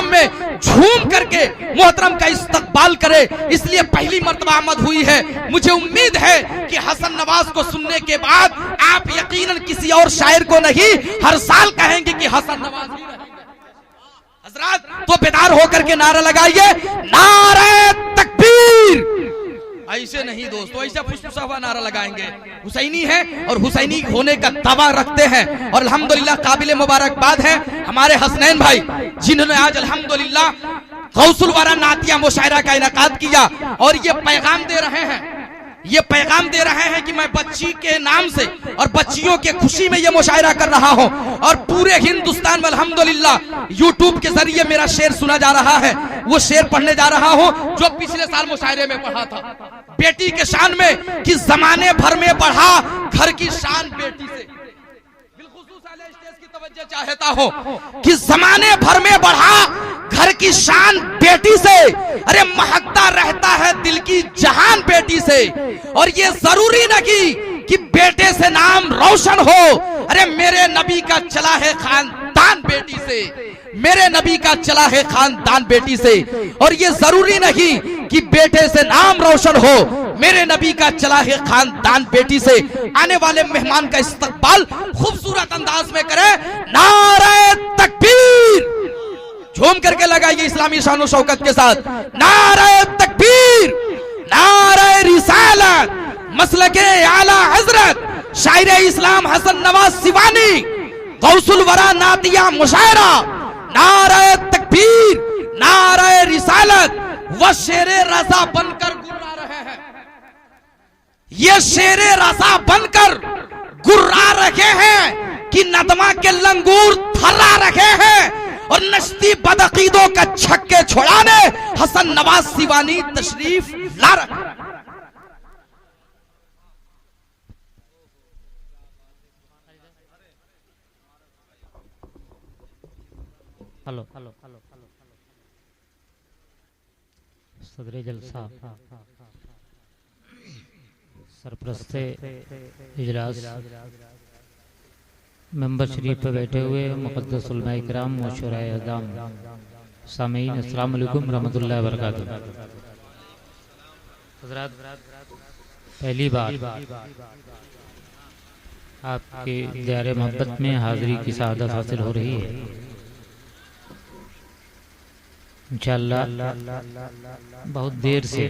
कार्यक्रम में झूम करके मोहतरम का इस्तकबाल करे, इसलिए पहली मर्तबा आमद हुई है। मुझे उम्मीद है कि हसन नवाज को सुनने के बाद आप यकीनन किसी और शायर को नहीं, हर साल कहेंगे कि हसन नवाज ही रहेंगे। हजरात, तो बेदार होकर के नारा लगाइए, नारे तकबीर। ऐसे नहीं दोस्तों, ऐसे फुसफुसा हुआ नारा लगाएंगे। हुसैनी है और हुसैनी होने का दावा रखते हैं, और अल्हम्दुलिल्लाह काबिल मुबारकबाद है हमारे हसनैन भाई, जिन्होंने आज अल्हम्दुलिल्लाह गौसुल वारा नातिया मुशायरा का इनेकाद किया, और ये पैगाम दे रहे हैं, ये पैगाम दे रहे हैं कि मैं बच्ची के नाम से और बच्चियों के खुशी में ये मुशायरा कर रहा हूं, और पूरे हिंदुस्तान में अल्हम्दुलिल्लाह यूट्यूब के जरिए मेरा शेर सुना जा रहा है। वो शेर पढ़ने जा रहा हूं जो पिछले साल मुशायरे में पढ़ा था, बेटी के शान में कि जमाने भर में बढ़ा घर की शान बेटी से। बिलखुसूस आले स्टेज की तवज्जो चाहता हूं कि जमाने भर में बढ़ा घर की शान बेटी से, अरे महकता रहता है दिल की जहान बेटी से। और ये जरूरी नहीं कि बेटे से नाम रोशन हो, अरे मेरे नबी का चला है खानदान बेटी से, मेरे नबी का चला है खानदान बेटी से। और ये जरूरी नहीं कि बेटे से नाम रोशन हो, मेरे नबी का चला है खानदान बेटी से। आने वाले मेहमान का इस्तकबाल खूबसूरत अंदाज में करे, नारे तकबीर झूम करके लगाइए इस्लामी शान शौकत के साथ, नारे तकबीर, नारे रिसालत, मसलके आला हजरत शायर इस्लाम हसन नवाज सिवानी, गौसुल वरा नातिया मुशायरा, नारे तकबीर, नारे रिसालत। वह शेरे रजा बनकर गुर्रा रहे हैं, ये शेरे रजा बनकर गुर्रा रखे हैं कि नदमा के लंगूर थर्रा रखे हैं, और नश्ती बदअकीदों का छक्के छोड़ाने हसन नवाज सिवानी तशरीफ ला रहे। हेलो सदरे जलसा, सरप्रस्ते इजलास, मेंबर शरीफ पे बैठे हुए मुक़द्दस उलमाए किराम व शुराए अज़ाम, सामीन अस्सलाम वालेकुम रहमतुल्लाहि व बरकातुहू। हज़रात, पहली बार आपके दियारे मोहब्बत में हाज़िरी की सआदत हासिल हो रही है। इंशाअल्लाह बहुत देर से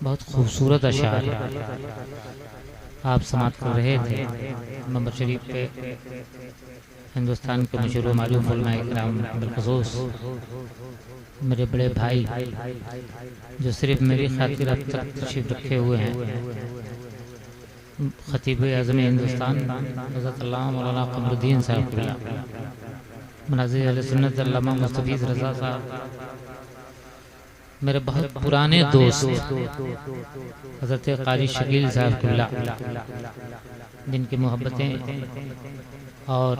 बहुत खूबसूरत अशार आप समात कर रहे थे। मेंबर शरीफ पे हिंदुस्तान के मशहूर मालूम उलमाए किराम, बिलखुसूस मेरे बड़े भाई जो सिर्फ मेरी खातिर अब तक तशरीफ रखे हुए हैं, खतीब आज़म हिंदुस्तान हज़रत अल्लामा मौलाना कमरुद्दीन साहब, मुनाज़िर अहले सुन्नत अल्लामा मुस्तफ़ीज़ रज़ा साहब, मेरे बहुत पुराने दोस्त हज़रत क़ारी शकील साहब, जिनकी मोहब्बतें, और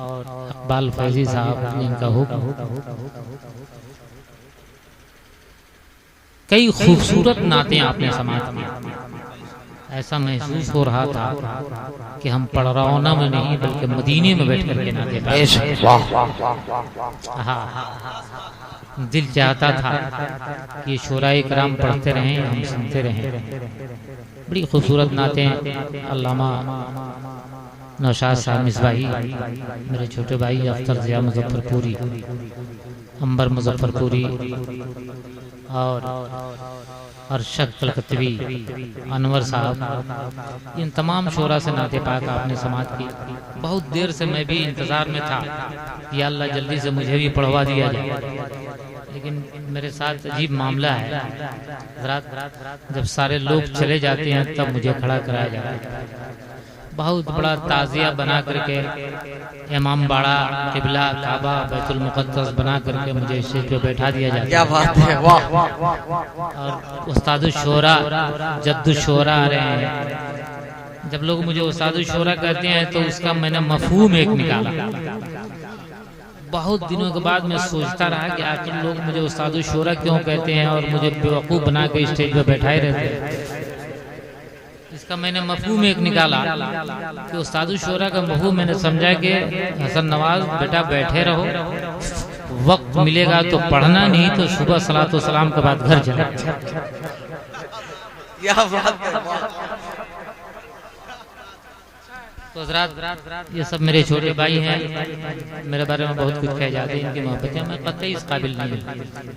इक़बाल फैज़ी साहब जिनका हुक्म, कई खूबसूरत नातें आपने समात की। ऐसा महसूस हो रहा था कि हम पड़रौना में नहीं बल्कि मदीने में बैठ कर के नाते पाए। दिल चाहता था कि ये शोराए किराम पढ़ते रहें, हम सुनते रहें। बड़ी खूबसूरत नातें अल्लामा नौशाद साहब मिसबाही, मेरे छोटे भाई अख्तर ज़िया मुज़फ़्फ़रपुरी, अंबर मुज़फ़्फ़रपुरी, और अरशद कलकत्वी, अनवर साहब, इन तमाम शोरा से नाते पाक आपने समात की। बहुत देर से मैं भी इंतज़ार में था कि अल्लाह जल्दी से मुझे भी पढ़वा दिया जाए, लेकिन मेरे साथ अजीब मामला है। रात जब सारे लोग चले जाते हैं तब मुझे खड़ा कराया जाता है। बहुत बड़ा ताज़िया बना करके इमाम बाड़ा, किबला, काबा, बैतुल मुक़द्दस बना करके मुझे स्टेज पे बैठा दिया जाता है। क्या बात है, वाह। और उस्तादुल शोरा, जद्दुल शोरा आ रहे हैं। जब लोग मुझे उस्तादुल शोरा कहते हैं तो उसका मैंने मफहूम एक निकाला। बहुत दिनों के बाद मैं सोचता रहा कि आखिर लोग मुझे उस्तादुल शोरा क्यों कहते हैं और मुझे बेवकूफ़ बना के स्टेज पे बैठाए रहते हैं। इसका मैंने मफहूम एक निकाला कि उस्तादुल शोरा का मफहूम मैंने समझा कि हसन नवाज बेटा बैठे रहो, वक्त मिलेगा तो पढ़ना, नहीं तो सुबह सलातो सलाम के बाद घर चला। तो हज़रात ये सब मेरे छोटे भाई हैं, मेरे बारे में बहुत कुछ कह जाते हैं, इनकी मोहब्बतें मैं कतई इस काबिल नहीं हूँ।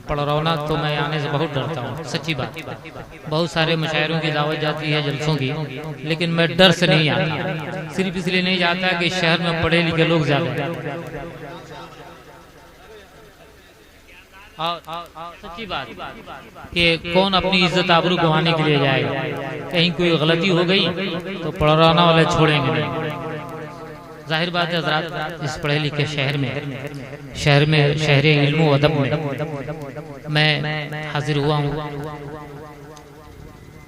पढ़ रौना तो मैं आने से बहुत डरता हूँ, सच्ची बात। बहुत सारे मुशायरों की दावत जाती है, जलसों की, लेकिन मैं डर से नहीं आता। सिर्फ इसलिए नहीं जाता कि शहर में पढ़े लिखे लोग ज्यादा, और सच्ची बात कि कौन अपनी इज्जत आबरू गंवाने के लिए जाएगा। कहीं कोई गलती हो गई तो पढ़ाना वाले छोड़ेंगे नहीं। जाहिर बात है हज़रात, इस पढ़े लिखे शहर में शहर इल्म व अदब में मैं हाजिर हुआ हूँ।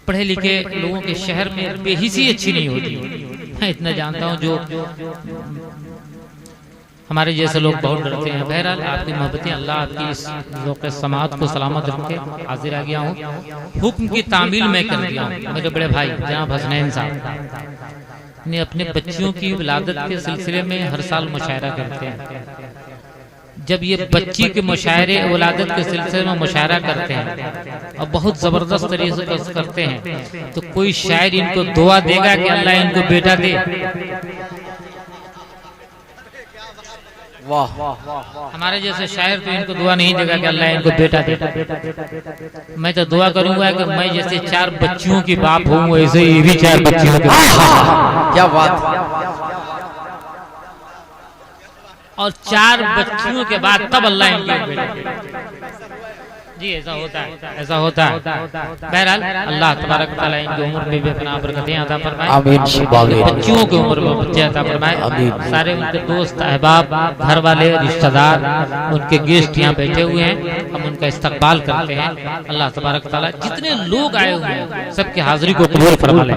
पढ़े लिखे लोगों के शहर में बेहिसी अच्छी नहीं होती, मैं इतना जानता हूँ। जो हमारे जैसे लोग बहुत डरते हैं। बहरहाल आपकी मोहब्बतें, अल्लाह आपकी इस ज़ौक़ समाअत को सलामत रखे। हाजिर आ गया हूँ, हुक्म की तामील मैं कर दिया हूँ। मेरे बड़े भाई जनाब हसनैन साहब ने अपने बच्चियों की विलादत के सिलसिले में हर साल मुशायरा करते हैं। जब ये बच्ची के मुशायरे विलादत के सिलसिले में मुशायरा करते हैं और बहुत ज़बरदस्त तरीके से करते हैं, तो कोई शायर इनको दुआ देगा कि अल्लाह इनको बेटा दे। वाह, हमारे जैसे शायर तो इनको दुआ नहीं देगा कि अल्लाह इनको बेटा दे। मैं तो दुआ करूंगा कि मैं जैसे 4 बच्चियों की बाप हूँ, वैसे ये भी 4 बच्चियों के। क्या बात। और 4 बच्चियों के बाद तब अल्लाह इनको बेटा दे। जी ऐसा होता है, ऐसा होता है। बहरहाल अल्लाह तबारक तआला इनकी उम्र में बेपनाह बरकतें अता फरमाए, बच्चियों की उम्र में बच्चे अता फरमाए। सारे उनके दोस्त अहबाब, घर वाले, रिश्तेदार, उनके गेस्ट यहाँ बैठे हुए हैं, हम उनका इस्तकबाल करते हैं। अल्लाह तबारक तआला जितने लोग आए हुए हैं सबकी हाजिरी को कबूल फरमा ले।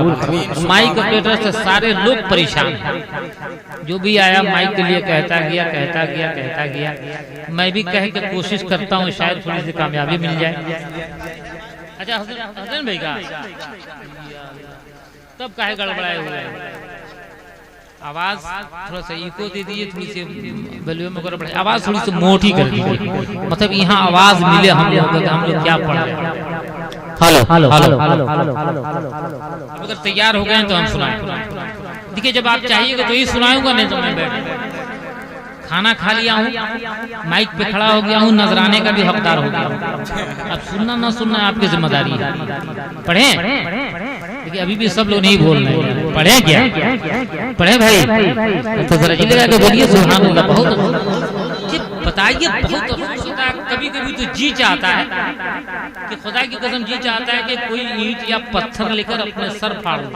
माइक ऑपरेटर से सारे लोग परेशान हैं, जो भी आया माइक के लिए कहता गया। मैं भी कह के कोशिश करता हूँ, शायद थोड़ी सी कामयाबी मिल जाए। अच्छा हसन भाई का तब काहे गड़बड़ाए हुए हैं? आवाज थोड़ा सा इको दे दीजिए, थोड़ी सी वॉल्यूम में गड़बड़ाए, आवाज थोड़ी सी मोटी कर दीजिए, मतलब यहाँ आवाज मिले हम लोग क्या पढ़ रहे हैं। हेलो, अगर तैयार हो गए तो हम सुनाएं। देखिए जब आप चाहिएगा तो ही सुनाऊंगा, नहीं तो मैं बैठ खाना खा लिया हूँ, माइक पे खड़ा हो गया हूँ, नजराने का भी हकदार हो गया हूँ। अब सुनना ना सुनना आपकी जिम्मेदारी है। पढ़े देखिए अभी भी सब लोग नहीं बोल रहे हैं। पढ़े क्या पढ़े भाई, तो जरा जी लगा के बोलिए सुभान अल्लाह। बहुत बताइए, बहुत अफसोस होता है कभी कभी तो जी चाहता है कि खुदा की कसम जी चाहता है कि कोई ईंट या पत्थर लेकर अपने सर फाड़ दे।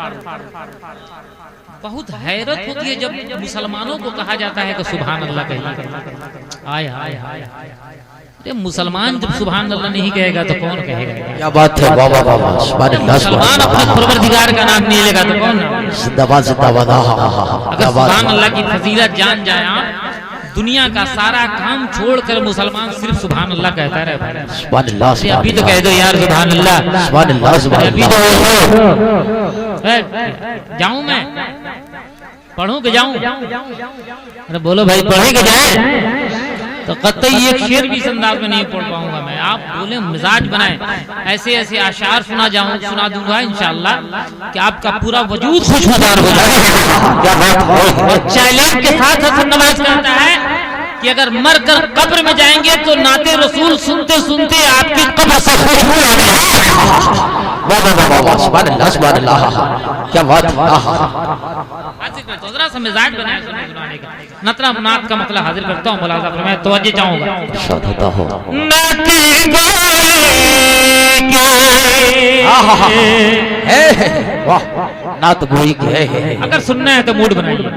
बहुत हैरत होती है जब मुसलमानों को कहा जाता है कि सुभान अल्लाह कहिए। आय हाय हाय, अरे मुसलमान जब सुभान अल्लाह नहीं कहेगा तो कौन कहेगा? क्या बात है, वाह वाह वाह, सुभान अल्लाह। मुसलमान अपने परवरदिगार का नाम नहीं लेगा तो कौन? जिंदाबाद जिंदाबाद। अगर सुभान अल्लाह की फजीलत जान जाए आप, दुनिया का सारा काम छोड़कर मुसलमान सिर्फ सुभान अल्लाह कहता रहे। सुभान अल्लाह, अभी तो कह दो यार सुभान अल्लाह, सुभान अल्लाह, सुभान अल्लाह। जाऊं मैं पढ़ूं कि जाऊं? अरे बोलो भाई, पढ़े कि जाए? तो कतई एक शेर भी इस अंदाज में नहीं पढ़ पाऊंगा मैं। आप बोले मिजाज बनाए, ऐसे ऐसे आशार सुना दूंगा इंशाअल्लाह कि आपका पूरा वजूद खुशहाल हो जाएगा। और चैलेंज के साथ हसन नवाज कहता है कि अगर मर कर कब्र में जाएंगे तो नाते रसूल सुनते सुनते आपकी कब्र से खुशबू आ जाएगी। सुभान अल्लाह, सुभान अल्लाह, क्या बात है। तो जरा सा मिजाज बनाए सुनाने का। नतरा नात का मतलब हाजिर करता हूँ, मुलाजा फरमाए, तवज्जो चाहूंगा। नात गोई के अगर सुनना है तो मूड बनाइए,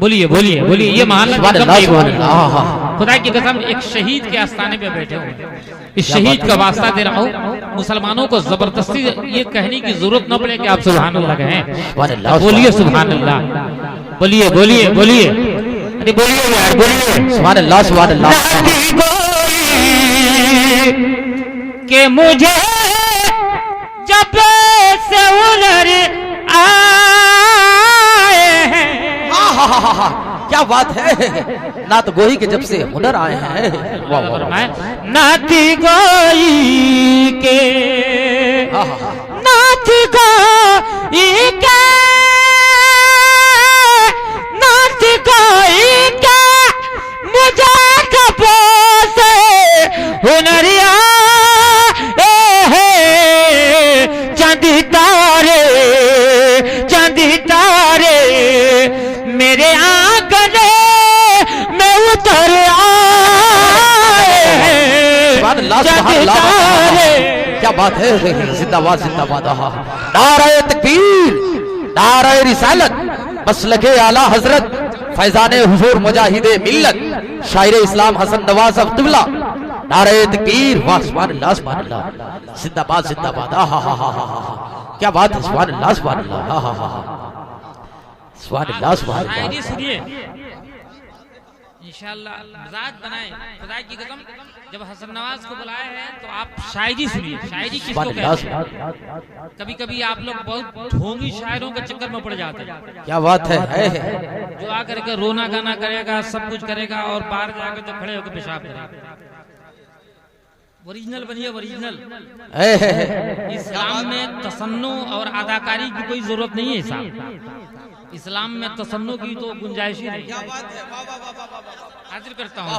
बोलिए बोलिए बोलिए। ये महान खुदा की कसम एक शहीद के आस्थाने पे बैठे हुए, इस शहीद का वास्ता दे रहा हूँ। मुसलमानों को जबरदस्ती ये कहने की जरूरत न पड़े कि आप सुभान अल्लाह कहें। बोलिए सुभान अल्लाह, बोलिए बोलिए बोलिए, अरे बोलिए यार बोलिए सुभान अल्लाह, सुभान अल्लाह। के मुझे जब से उधर आए हैं क्या बात है, नात गोई के जब से हुनर आए हैं। वाह वाह वाह। नाती गोई के, नाती गोई के, नाती गोई के, मुझे कपो से हुनरिया चांदी तारे, चांदी तारे मेरे आंगने में उतर आए, चांदी तारे। क्या बात है, जिंदाबाद जिंदाबाद। नारे तकबीर, नारे रिसालत, मसलके आला हजरत फैजाने हुजूर मुजाहिदे मिल्लत शायर इस्लाम हसन नवाज अब्दुल्ला। नारे तकबीर, वाह सुभान अल्लाह सुभान अल्लाह, जिंदाबाद जिंदाबाद। क्या बात है, सुभान अल्लाह सुभान अल्लाह, सुभान अल्लाह सुभान अल्लाह। सुनिए इंशाअल्लाह मजाज बनाए खुदा की कसम, जब हसन नवाज को बुलाए हैं तो आप शायरी सुनिए। शायरी किसको कहते हैं? कभी कभी आप लोग बहुत ढोंगी शायरों के चक्कर में पड़ जाते हैं। क्या बात है, जो आकर के रोना गाना करेगा, सब कुछ करेगा और बाहर जाकर तो खड़े होकर पेशाब करेगा। ओरिजिनल बनिए, ओरिजिनल। इस्लाम में तसन्नु और अदाकारी की कोई जरूरत नहीं है साहब। इस्लाम में तसन्नु की तो गुंजाइश ही नहीं। हाजिर करता हूँ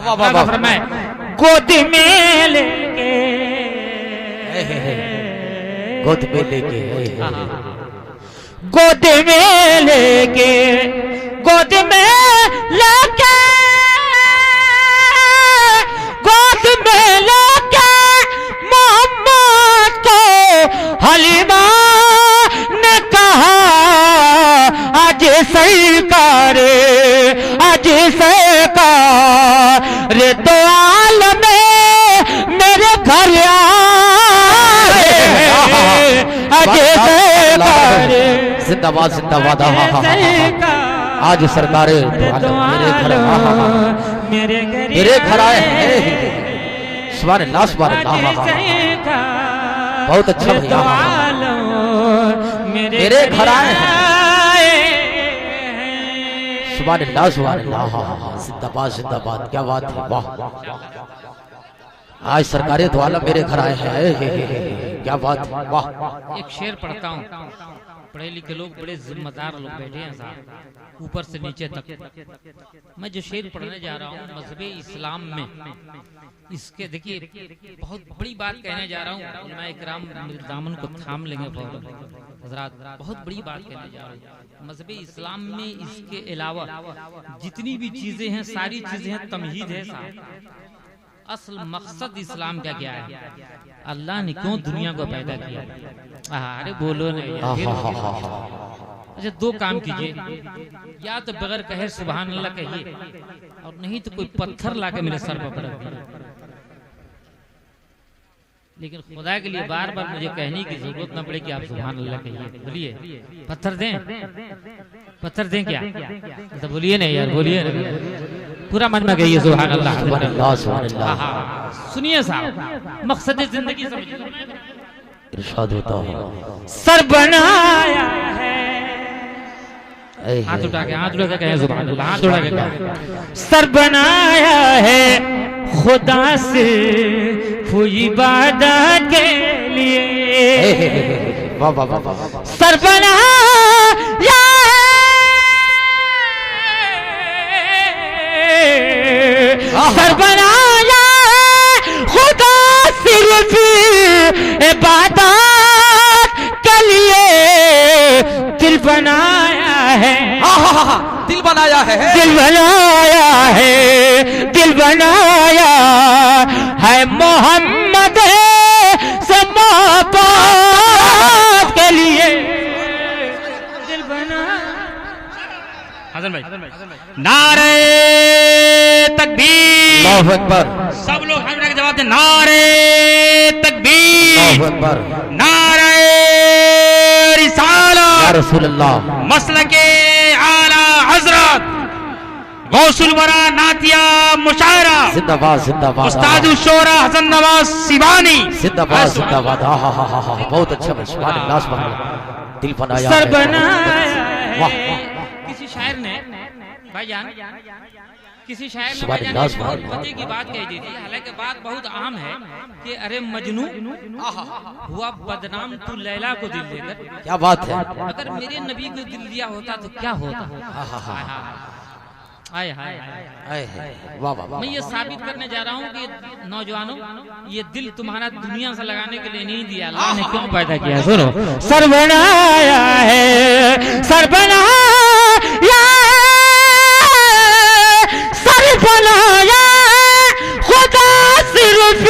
गोद में लेके, गोद में लेके, गोद में लेके, गोद में लेके, गोद में लेके मोहम्मद को हलीमा ने कहा आज सरकार, आज सरकार तो आलम मेरे घर आए, आज सरकार। जिंदाबाद जिंदाबाद। आज सरकार मेरे घर आए हैं। सुभान अल्लाह सुभान अल्लाह, बहुत अच्छा भैया, मेरे घर आए हैं। सुभान अल्लाह सुभान अल्लाह, जिंदाबाद जिंदाबाद। क्या बात है, वाह। आज सरकारें तो आलम मेरे घर आए हैं। क्या बात है, वाह। एक शेर पढ़ता हूँ, पढ़े लिखे लोग, बड़े जिम्मेदार लोग बैठे हैं साहब, ऊपर से नीचे तक। मैं जो शेर पढ़ने जा रहा हूँ मज़हब इस्लाम में, इसके देखिए बहुत बड़ी बात कहने जा रहा हूँ। उलमा इकराम मेरे दामन को थाम लेंगे हज़रात, बहुत बड़ी बात कहने जा रहा हूँ। मज़हब इस्लाम में इसके अलावा जितनी भी चीजें हैं, सारी चीजें हैं तमहीद है साहब। असल मकसद इस्लाम का क्या है? अल्लाह ने क्यों दुनिया को पैदा किया? अरे बोलो नहीं। अच्छा, दो काम कीजिए, या तो बगैर कहे सुभान अल्लाह कहिए, और नहीं तो कोई पत्थर लाके मेरे सर पर रख दीजिए। लेकिन खुदा के लिए बार बार मुझे कहने की जरूरत न पड़े कि आप सुभान अल्लाह कहिए। बोलिए, पत्थर दें? पत्थर दें क्या? तो बोलिए नहीं यार, बोलिए पूरा मन में कहिए सुभान अल्लाह सुभान अल्लाह सुभान अल्लाह। सुनिए साहब, मकसद जिंदगी समझिए। इरशाद होता है, सर बनाया है, हाथ उठा के, हाथ उठा के कहें सुभान अल्लाह, हाथ उठा के कहें। सर बनाया है खुदा से हुई इबादत के लिए, वाह वाह वाह। सर बनाया सर बनाया खुदा सिर्फ इबादत के लिए, दिल बनाया है, दिल बनाया है, दिल बनाया है, दिल बनाया है मोहम्मद से मोहब्बत के लिए, दिल बना। हसन भाई, नारे तकबीर, अल्लाहु अकबर। सब लोग हमरा के जवाब दे, नारे तकबीर, अल्लाहु अकबर, नारे रिसालत, या रसूल अल्लाह, मसलके आला हजरत गौसुल वरा नातिया मुशायरा, जिंदाबाद जिंदाबाद। उस्ताद शोरा हसन नवाज सिवानी, जिंदाबाद जिंदाबाद। बहुत अच्छा, सुभान अल्लाह सुभान अल्लाह। दिल बनाया सर है, बनाया वाह। किसी शायर ने भाईजान किसी शायर ने भाईजान बहुत पते की बात कह दी थी, हालांकि बात बहुत आम है कि अरे मजनू हुआ बदनाम तू लैला को दिल देकर। क्या बात है, अगर मेरे नबी को दिल दिया होता तो क्या होता। आए हाय वाह वाह। मैं ये साबित करने जा रहा हूँ कि नौजवानों, ये दिल तुम्हारा दुनिया से लगाने के लिए नहीं दिया, अल्लाह ने क्यों पैदा किया। सुनो, सर बनाया है, सर बनाया, सर बनाया खुदा सिर्फ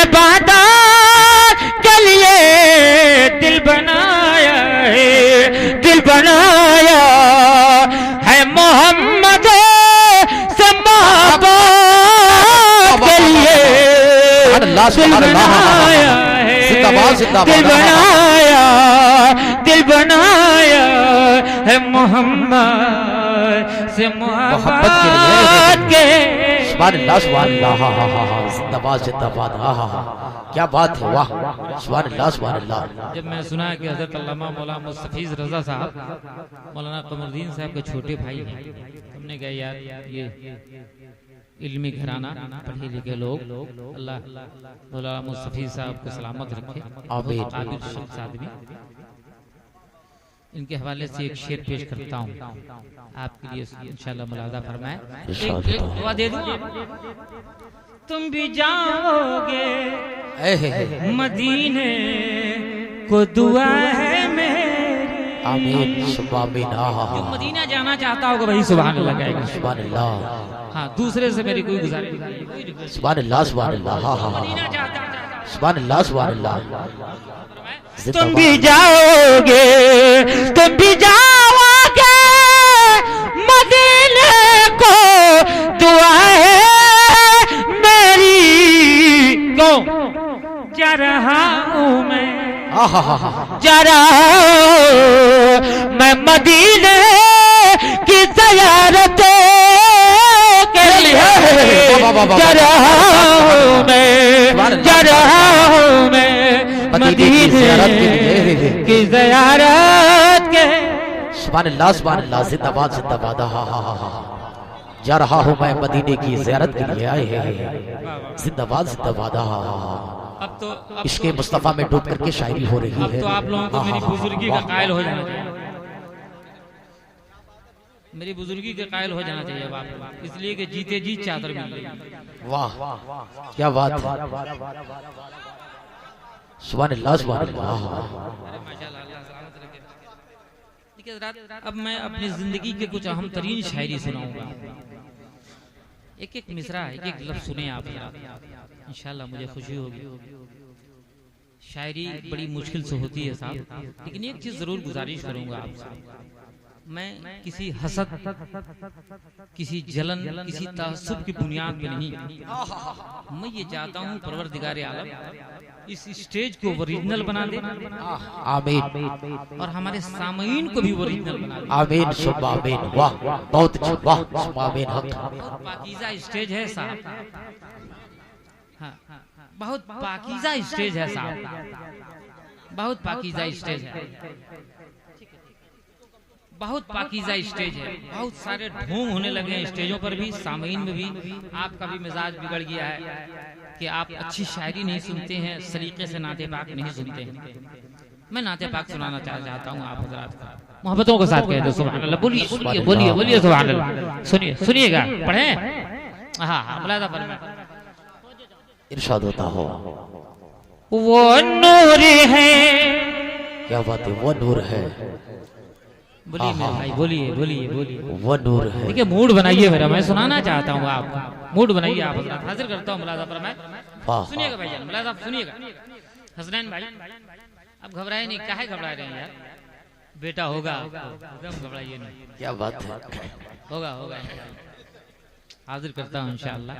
इबादत के लिए, दिल बनाया है, दिल बनाया है मोहम्मद से मोहब्बत के लिए, दिल बनाया है, दिल बनाया, दिल बनाया है मोहम्मद से मोहब्बत के। जिंदाबाद जिंदाबाद। क्या बात है, वाह सुभान अल्लाह सुभान अल्लाह। जब मैं सुना कि हजरत अल्लामा मौलाना मुस्तफीज रजा साहब मौलाना कमरुद्दीन साहब के छोटे भाई हैं, हमने कहा यार ये इल्मी घराना, पढ़े लिखे लोग, अल्लाह मौलाना मुस्तफीज साहब को सलामत रखे, काबिल शख्स आदमी। इनके हवाले से एक शेर पेश करता हूँ आपके लिए, इंशाल्लाह मुलादा फरमाए। एक दुआ दे दूं, तुम भी जाओगे मदीने को दुआ है मेरी। आमीन सुभान। जो मदीना जाना चाहता होगा भाई सुभान अल्लाह कहेगा। सुभान अल्लाह। हाँ, दूसरे से मेरी कोई गुजारिश नहीं। सुभान अल्लाह सुभान अल्लाह। मदीना चाहता सुभान अल्लाह सुभान अल्लाह। तुम भी जाओगे, तुम भी जाओगे मदीने को दुआ है मेरी। को जा रहा हूँ मैं, जा रहा मैं मदीने की ज़ियारत के लिए, जा रहा हूँ मैं, जा रहा हूँ मैं मदीने की ज़ियारत के। सुभान अल्लाह सुभान अल्लाह। जिंदाबाद जिंदाबाद। जा रहा हूँ मैं मदीने की ज़ियारत के लिए, आए हैं जिंदाबाद जिंदाबाद। अब तो इसके मुस्तफा में डूब करके शायरी हो रही है। तो आप लोगों को मेरी बुजुर्गी का कायल हो जाना चाहिए, मेरी बुजुर्गी के कायल हो जाना चाहिए आप, इसलिए कि जीते जी चादर मिल रही। वाह क्या बात है, सुभान अल्लाह सुभान अल्लाह। अब मैं अपनी जिंदगी के कुछ अहम तरीन शायरी सुनाऊंगा। एक एक मिसरा, एक एक लफ्ज सुने आप, इंशाल्लाह मुझे खुशी होगी। शायरी बड़ी मुश्किल से होती है साहब, लेकिन एक चीज जरूर गुजारिश करूंगा आपसे, मैं किसी हसद, किसी जलन, किसी तासुब की बुनियाद पे नहीं, मैं ये चाहता हूँ परवरदिगार आलम इस स्टेज को ओरिजिनल बना दे, आमीन, और हमारे सामईन को भी ओरिजिनल बना दे, आमीन सुब्हा आमीन। वाह बहुत वाह आमीन। हक पाकीज़ा स्टेज है साहब, हाँ, बहुत पाकीज़ा स्टेज है साहब, बहुत पाकीज़ा स्टेज है, बहुत पाकीज़ा स्टेज है। बहुत सारे ढोंग होने लगे हैं स्टेजों पर भी, सामईन में भी। आपका भी मिजाज बिगड़ गया है कि आप अच्छी शायरी नहीं सुनते हैं, सलीके से नाते पाक नहीं सुनते हैं। मैं नाते पाक सुनाना चाहता हूँ आप हज़रात को, मोहब्बतों के साथ कह दो सुभान अल्लाह। बोलिए बोलिए बोलिए बोलिए सुभान अल्लाह। सुनिए सुनिएगा, पढ़ें। हाँ हाँ मुलादा फरमाएं, इरशाद होता हो। वो नूर है, क्या बात है, वो नूर है। बोलिए मेरे भाई, बोलिए बोलिए बोलिए। वो नूर है। देखिए मूड बनाइए मेरा, मैं सुनाना चाहता हूँ आपको, मूड बनाइए आप हज़रात। हाजिर करता हूँ मुलादा फरमाएं। सुनिएगा भाईजान, मुलादा सुनिएगा। हसनैन भाई अब घबराए नहीं, काहे घबरा रहे हैं यार, बेटा होगा, एकदम घबराइए नहीं। क्या बात है, होगा होगा, हाजिर करता हूँ इंशाअल्लाह।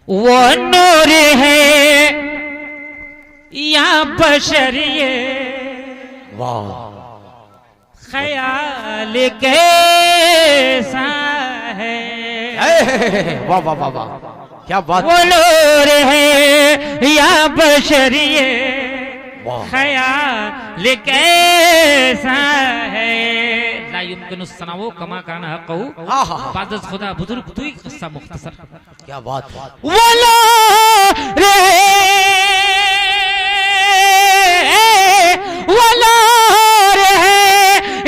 वो नूर है या बशरिए, वाह ख्याल कैसा है, वाह वाह वाह वाह क्या बात। वो नूर है या बशरिए, ख्याल कैसा है, ला कि नुस्सनावो कमा काना हक़हु बादस खुदा बुजुर्ग दुई किस्सा मुख्तसर। क्या बात है। वला रे वला रे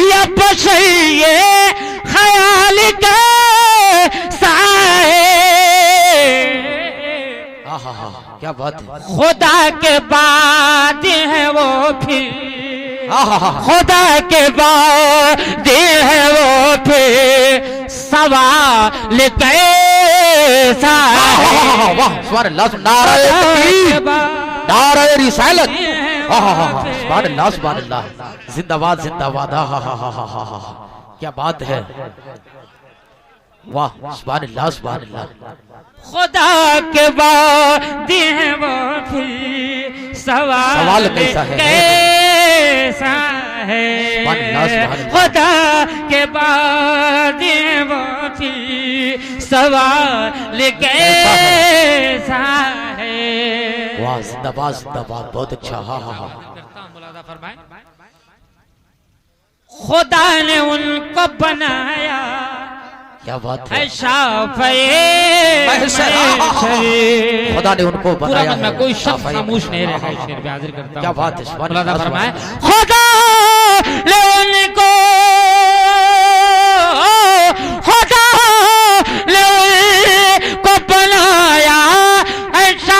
या बशरिए ख्याल का साए। क्या बात है। खुदा के बाद है वो फिर, खुदा के बाद है वो फिर सवाल कैसा है। वाह सुभान अल्लाह, नारे तकबीर, नारे रिसालत, सुभान अल्लाह सुभान अल्लाह, जिंदाबाद जिंदाबाद। क्या बात है। वाह सुभान अल्लाह सुभान अल्लाह। खुदा के बाद है वो फिर सवाल कैसा है, कैसा है। खुदा के बाद है वो फिर सवाल कैसा है। वाह जिंदाबाद जिंदाबाद, बहुत अच्छा। मुलादा फरमाए। खुदा ने उनको बनाया, क्या बात है। खुदा ने उनको बनाया है, कोई शख्स खामोश नहीं रहेगा। इस शेर पे हाजिर करता हूं। क्या बात है। मुलादा फरमाए। खुदा ने उनको, खुदा ने उनको बनाया ऐसा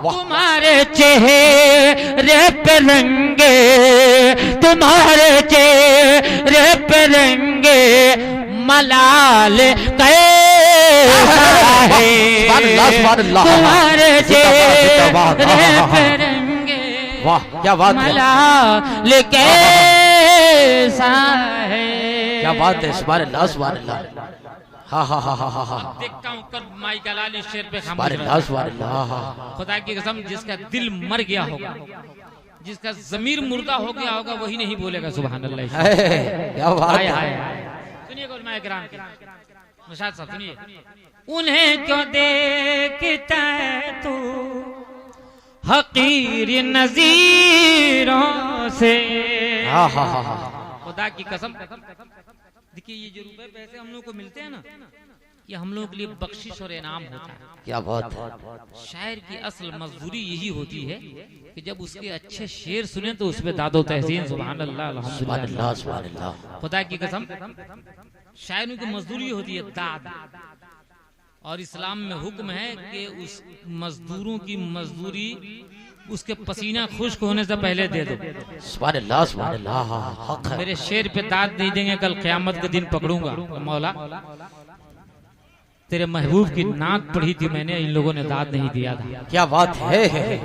तुम्हारे चेहरे पे रंगे, तुम्हारे चेहरे पे रंगे मलाल कैसा है। तुम्हारे चेहरे पे रंगे, वाह क्या बात है। मलाल कैसा है। क्या बात है। सुभान अल्लाह सुभान अल्लाह। देखता हूँ कब माई का लाल इस शेर पे सुभान अल्लाह सुभान अल्लाह। खुदा की कसम, जिसका दिल मर गया होगा, जिसका जमीर मुर्दा हो गया होगा, वही नहीं बोलेगा सुभान अल्लाह। क्या बात है। सुनिए उलमाए किराम के मुशाहिद साहब, सुनिए। उन्हें क्यों देखता है तू हकीर नजीरों से। खुदा की कसम, देखिए ये जो रुपए पैसे हम लोग को मिलते हैं ना, ये हम लोग के लिए बख्शिश और इनाम होता है। क्या बात है। शायर की असल मजदूरी यही होती है कि जब उसके अच्छे शेर सुने तो उसपे दादो तहसीन सुभान अल्लाह अल्हम्दुलिल्लाह सुभान अल्लाह। खुदा की कसम, शायरों की मजदूरी होती है दाद, और इस्लाम में हुक्म है कि उस मजदूरों की मजदूरी उसके पसीना खुश्क होने से पहले दे दो। सुभान अल्लाह सुभान अल्लाह। मेरे शेर पे दाद नहीं देंगे, कल क़यामत के दिन पकड़ूंगा। मौला तेरे महबूब की नाक पढ़ी थी मैंने, इन लोगों ने दाद नहीं दिया था। क्या बात है।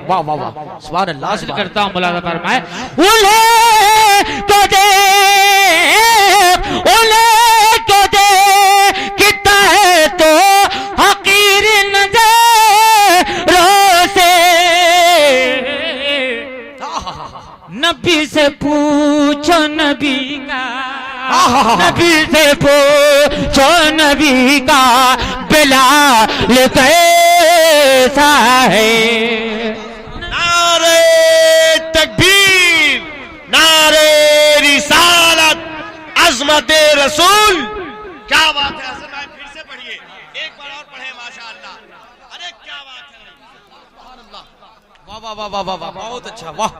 वाह वाह वाह सुभान अल्लाह करता हूँ। मुलादा फरमाए। उन्हें तो दे, उन्हें तो दे कितना है तो हकीर नजरों से। नबी से पूछो नबी का, नबी से पूछो नबी का बिलाल कैसा है। नारे तकबीर, नारे रिसालत, अज़मत रसूल। क्या बात है। हसन भाई फिर से पढ़िए, एक बार और पढ़े माशाअल्लाह। अरे क्या बात है। वाह वाह वाह वाह वाह, बहुत अच्छा। वाह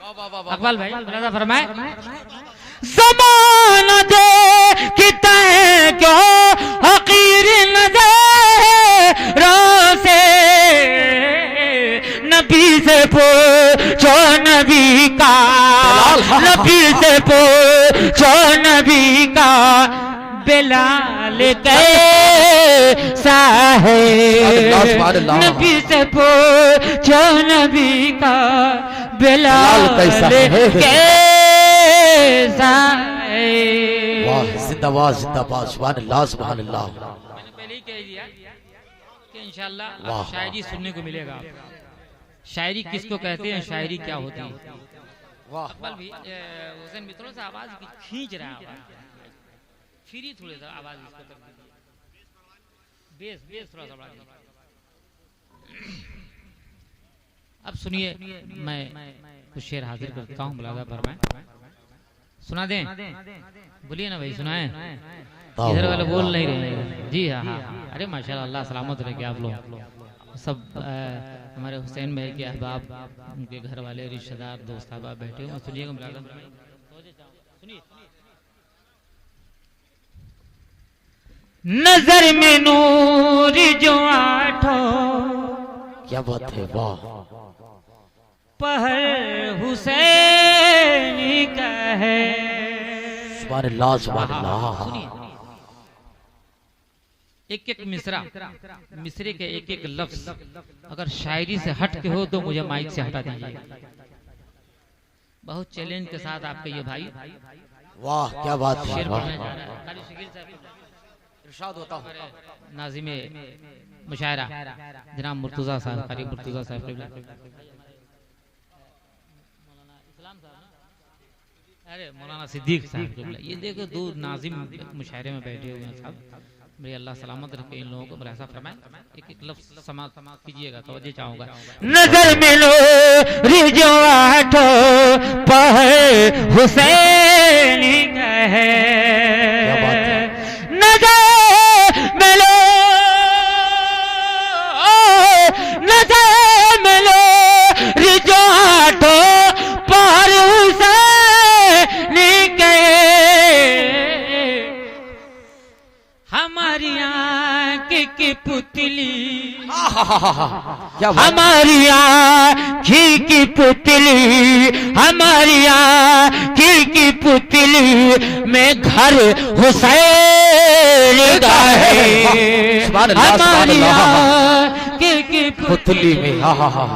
अकबाल भाई मुलादा फरमाए। ज़माना दे कितना है क्यों हकीर नज़रों से। नबी से पूछो नबी का, नबी से पूछो नबी का बिलाल कैसा है। नबी से पूछो नबी का बिलाल कैसा है। वाह जिंदाबाद जिंदाबाद। सुभान अल्लाह सुभान अल्लाह। मैंने पहले ही कह दिया कि इंशाल्लाह वाह। शायरी सुनने को मिलेगा। शायरी किसको कहते हैं, शायरी क्या होती है। वाह अकबल भी हुसैन मित्रों से आवाज खींच रहा है, फ्री थोड़े सा आवाज इसको कर दीजिए, बेस बेस थोड़ा सा बढ़ा दीजिए। अब सुनिए, मैं कुछ शेर हाजिर करता हूँ, मुलाजा फरमाएं। सुना दें? बोलिए ना भाई, सुनाएं। इधर वाले बोल नहीं रहे हैं। जी हाँ हाँ, अरे माशाल्लाह, अल्लाह सलामत रखे आप लोग सब। हमारे हुसैन भाई के अहबाब, उनके घर वाले, रिश्तेदार, दोस्त अहबाब बैठे हुए, सुनिएगा मुलाजा फरमाएं। सुनिए। नजर में नूर जो आठो, क्या बात है, वाह। पहर हुसैन का है। सुभान अल्लाह, सुभान अल्लाह। सुनिए, एक एक मिसरा, मिसरे के एक एक लफ्ज अगर शायरी से हट के हो तो मुझे माइक से हटा दीजिए। बहुत चैलेंज के साथ आपके ये भाई वाह, क्या बात है, शेर वाह। पढ़ने जा रहा है। कारी शकील साहब, इरशाद होता हूँ। नाज़िमे मुशायरा जनाब मुर्तजा साहब, कारी मुर्तजा साहब, अरे मौलाना सिद्दीक साहब, ये देखो दो नाजिम मुशायरे में बैठे हुए हैं साहब। मेरे अल्लाह सलामत रखे इन लोगों को, मुलाजा फरमाएं। एक एक लफ्ज समाज कीजिएगा, तवज्जो चाहूंगा। नजर मिलो रिजो आठो, पहर हुसैन का है। क्या बात है। नजर मिलो, नजर मिलो रिजो आठो, पहर हुसैन का है। हमारी आँख की पुतली, क्या बात। हमारी आँखी की पुतली, हमारी आँखी की पुतली में घर हुसैन का है। सुभान अल्लाह, सुभान हमारी अल्लाह। आँखी की पुतली में, हाँ हाँ हाँ,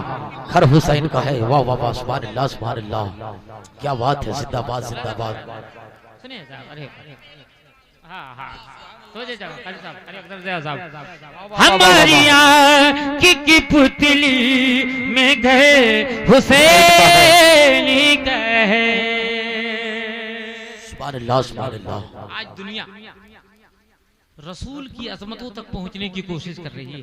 घर हुसैन का है। वाह वाह वाह, सुभान अल्लाह, सुभान अल्लाह। क्या बात है, जिंदाबाद जिंदाबाद। सुनिए साहब, अरे हाँ हाँ, तवज्जो चाहूंगा, कारी साहब, कारी अख्तर ज़िया साहब। हमारी आँखी की पुतली में घर हुसैन का है। सुभान अल्लाह, सुभान अल्लाह। आज दुनिया रसूल की अजमतों तक पहुंचने की कोशिश कर रही है,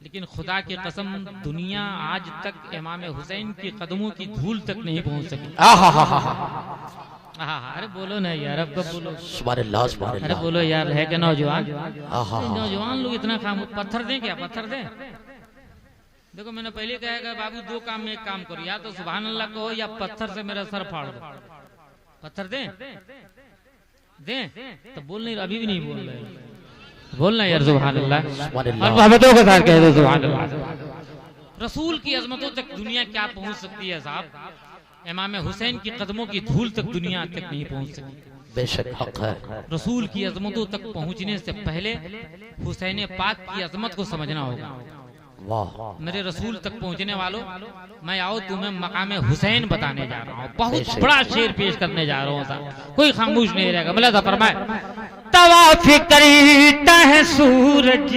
लेकिन खुदा की कसम दुनिया आज तक इमाम हुसैन के कदमों की धूल तक नहीं पहुंच सकी। हाँ, अरे बोलो ना यार, अब कब बोलो। सुभान अल्लाह, सुभान अरे अल्लाह। बोलो यार, है क्या नौजवान? हाँ। नौजवान लोग इतना काम, पत्थर दें क्या, पत्थर दें? देखो मैंने पहले कहा कि बाबू दो काम में एक काम करो, या तो सुभान अल्लाह कहो या पत्थर से मेरा सर फाड़ दो। पत्थर दें? दें? तो बोल नहीं, अभी भी नहीं बोल रहे। बोलना यार सुभान अल्लाह, सुभान और अल्लाह। मोहब्बतों के साथ कह दो सुभान अल्लाह। रसूल की अजमतों तक दुनिया क्या पहुंच सकती है साहब? इमाम हुसैन की कदमों की धूल तक दुनिया तक नहीं पहुंच सकी। बेशक हक है। रसूल की अजमतों तक पहुंचने से पहले हुसैन पाक की अजमत को समझना होगा। वाह। मेरे रसूल तक पहुंचने वालों, मैं आओ तुम्हें मकाम हुसैन बताने जा रहा हूँ। बहुत बड़ा शेर पेश करने जा रहा हूँ साहब, कोई खामोश नहीं रहेगा। मुलाजा फरमाए। तवाफ करता है सूरज,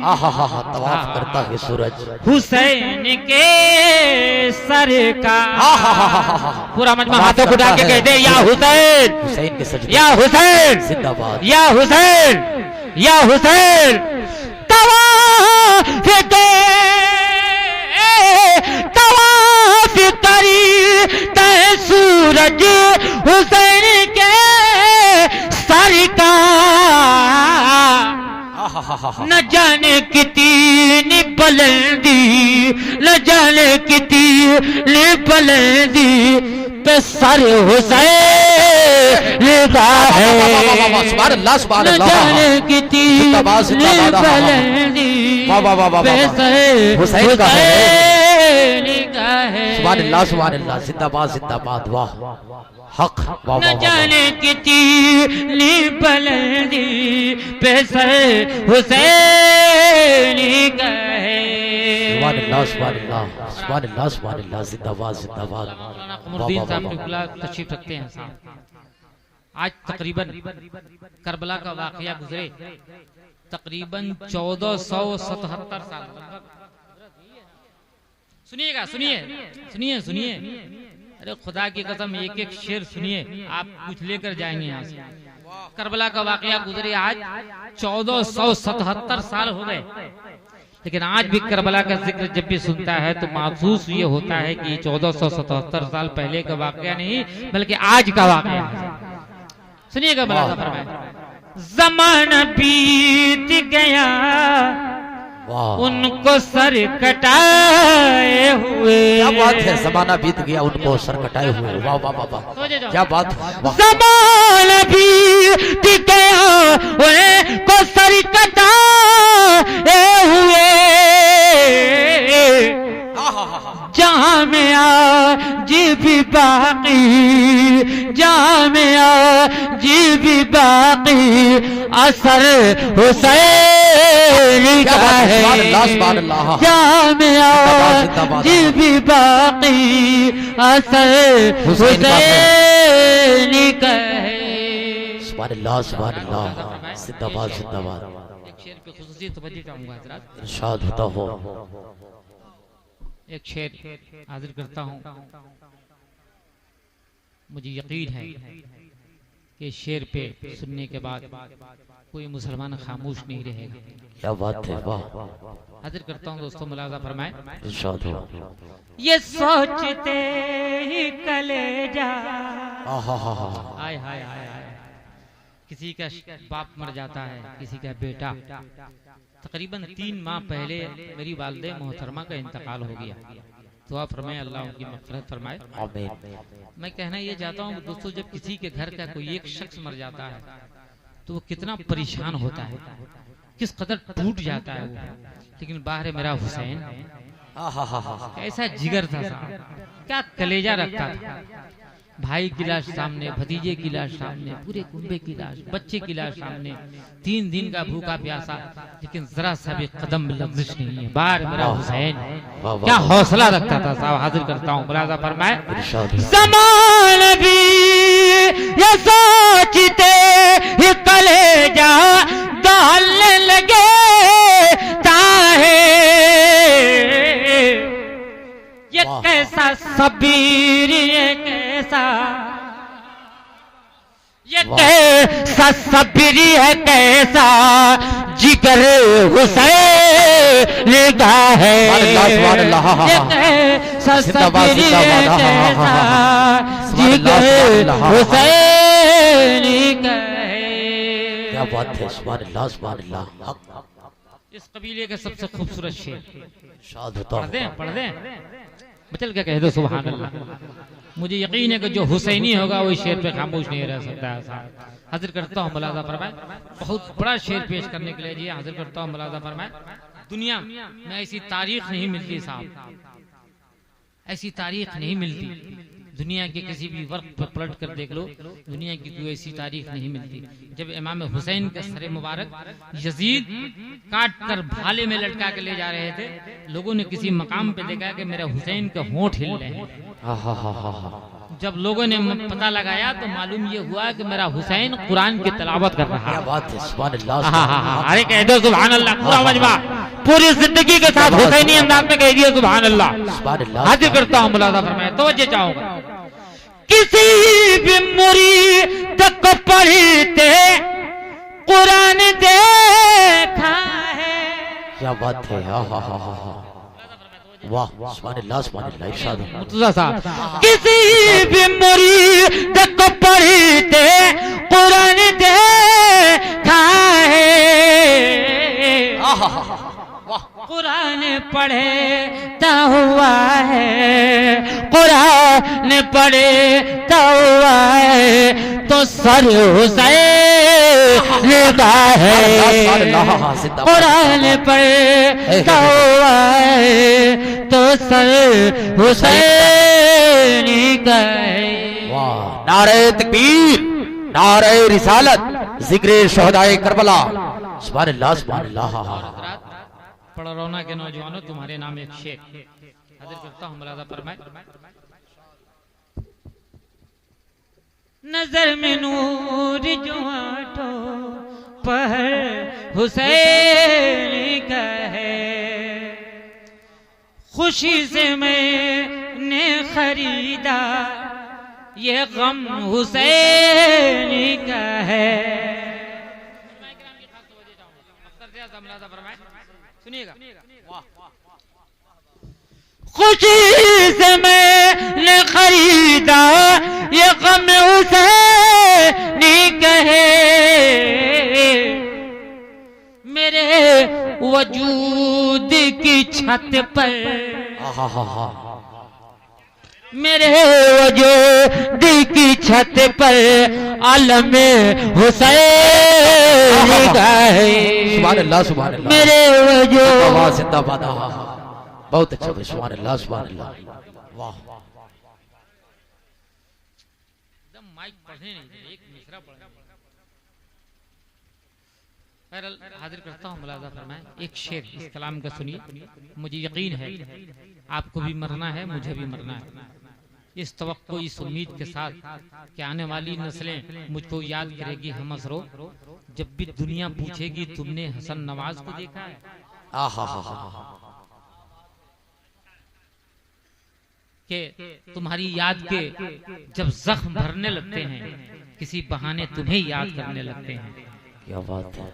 आहा, तवाफ करता है सूरज हुसैन के सर का। पूरा मजमा हाथों को उठा के कहते हैं, या हुसैन, हुसैन के सजदे, या हुसैन, जिंदाबाद। या हुसैन, या हुसैन। तवाफ करता है सूरज हुसैन के सर का। न जाने कितनी बुलंदी, न जाने कितनी बुलंदी पे सर हुसैन का है। सुभान अल्लाह, सुभान न अल्लाह। जाने कितनी जिंदाबाद, जिंदाबाद। बुलंदी वाह वाह वाह वाह पे वाह। सर हुसैन का है। हुसैन का है। सुभान अल्लाह, सुभान अल्लाह। जिंदाबाद जिंदाबाद। वाह हक। वाह न वाह जाने कितनी बुलंदी पे सर हुसैन का है। सुभान अल्लाह, सुभान अल्लाह, सुभान अल्लाह, सुभान अल्लाह। जिंदाबाद जिंदाबाद। मौलाना कमरुद्दीन साहब किबला तशरीफ रखते हैं साहब। आज तकरीबन करबला का वाकया गुजरे तकरीबन 1477 साल। सुनिएगा, सुनिए सुनिए सुनिए, अरे खुदा की कसम एक एक शेर सुनिए, आप कुछ लेकर जाएंगे यहाँ से। करबला का वाकया गुजरे आज 1477 साल हो गए। लेकिन आज भी करबला का जिक्र जब भी सुनता है तो महसूस ये होता है कि ये 1477 साल पहले का वाकया नहीं बल्कि आज का वाकया है। सुनिएगा मुलाजा फरमाए, ज़माना बीत गया उनको सर कटाए हुए। क्या बात है, जमाना बीत गया उनको सर कटाए हुए। वाह वाह वाह वाह, क्या बात है। ज़माना बीत गया उनको सर कटाए हुए। जहाँ में आज भी बाकी, जहाँ में आज भी बाकी असर हुसैन का है। जहाँ में आज भी बाकी असर हुसैन का है। सुभान अल्लाह सुभान अल्लाह, जिंदाबाद जिंदाबाद। एक शेर पे खुसूसी तवज्जो चाहूंगा हज़रात, इरशाद होता हो। एक शेर हाजिर करता हूँ। मुझे यकीन है कि शेर पे सुनने के बाद कोई मुसलमान खामोश नहीं रहेगा। क्या बात है, वाह। हाजिर करता हूँ दोस्तों, मुलाजा फरमाए। इरशाद हो। ये सोचते ही कलेजा, हाय हाय हाय हाय, किसी का बाप मर जाता है, किसी का बेटा। तकरीबन 3 माह पहले मेरी वालिदे मोहतरमा का इंतकाल हो गया। दुआ फरमाए अल्लाह उनकी मग़फ़िरत फरमाए, आमीन। मैं कहना ये चाहता हूँ दोस्तों, जब किसी के घर का कोई एक शख्स मर जाता है तो वो कितना परेशान होता है, किस कदर टूट जाता है वो। लेकिन बाहर मेरा हुसैन ऐसा जिगर था, क्या कलेजा रखता था। भाई की लाश सामने, भतीजे की लाश सामने, पूरे कुंबे की लाश, बच्चे की लाश सामने, 3 दिन का भूखा प्यासा, लेकिन जरा सा भी कदम लग़्ज़िश नहीं है। बाहर मेरा हुसैन क्या हौसला रखता था साहब। हाजिर करता हूँ, मुलाज़ा फरमाए। ज़माना भी ये सोचते ही कलेजा दहलने लगे ताहे। ये कैसा सबीर, ये कैसा, ये कैसा सबीर है, कैसा जिगर हुसैन का है। ये कैसा सबीर है, कैसा जिगर हुसैन का है। क्या बात है, सुभान अल्लाह सुभान अल्लाह। इस कबीले का सबसे खूबसूरत शेर शाद होता पढ़ दें बचल क्या कह दो, सुभान अल्लाह। मुझे यकीन है कि जो हुसैनी होगा वो शेर पे खामोश नहीं रह सकता है। हाजिर करता हूँ, मुलाज़ा फरमाए। बहुत बड़ा शेर पेश करने के लिए जी हाजिर करता हूँ, मुलाज़ा फरमाए। दुनिया में ऐसी तारीख नहीं मिलती साहब, ऐसी तारीख नहीं मिलती। दुनिया के किसी भी वर्क पर पलट कर देख लो, दुनिया की कोई ऐसी तारीख नहीं मिलती। जब इमाम हुसैन का सर मुबारक यजीद काट कर भाले में लटका के ले जा रहे थे, लोगों ने किसी मकाम पे देखा कि मेरा हुसैन का होंठ हिल रहे हैं। जब लोगों ने पता लगाया तो मालूम ये हुआ कि मेरा हुसैन कुरान की तिलावत कर रहा है। क्या बात है, सुभान अल्लाह। अरे कह दो सुभान अल्लाह, पूरा मजमा पूरी जिंदगी के साथ हुसैनी अंदाज में कह दिया सुभान अल्लाह। हाजिर करता हूँ, मुलाज़ा फरमाए, तवज्जो चाहूंगा। किसी भी मुरीद को पढ़ते कुरान देखा है। क्या बात है, वाह सुभान अल्लाह सुभान अल्लाह। इरशाद मुर्तज़ा साहब, किसी भी मुरीद को पढ़ते कुरान देखा है। कुरान पढ़ता हुआ है, कुरान पढ़ता हुआ है तो सर हुसैन का है। कुरान पढ़ता हुआ है तो सर हुसैन का है। वाह, नारे तकबीर, नारे रिसालत, जिक्र शहदाए करबला। सुभान अल्लाह सुभान अल्लाह। पड़रौना के नौजवानों, तुम्हारे नाम एक शेर हाजिर करता हूँ, मुलाज़ा फरमाए। नजर में नूर जो आठों पहर हुसैन का है। खुशी से मैंने खरीदा ये गम हुसैन का है। सुनिएगा। खुशी से मैंने खरीदा ये गम हुसैनी कहे, मेरे वजूद की छत पर, मेरे वजूद की छत पर आलम हुसैन कहे। सुभान अल्लाह सुभान अल्लाह। मेरे वजूद जिंदाबाद। बहुत अच्छा भाई, सुभान अल्लाह सुभान अल्लाह। वाह एकदम माइक पढ़ने नहीं दे, एक मिसरा पढ़। बहरहाल हाजिर करता हूँ, मुलाजा फरमाएं एक शेर इस कलाम का सुनिए। मुझे यकीन है आपको भी मरना है, मुझे भी मरना है। इस तवक्को, इस उम्मीद के साथ कि आने वाली नस्लें मुझको याद करेगी हम असरो, जब भी दुनिया पूछेगी तुमने हसन नवाज को देखा है। कि तुम्हारी याद के जब जख्म भरने लगते हैं, किसी बहाने तुम्हें याद करने लगते हैं। क्या बात है।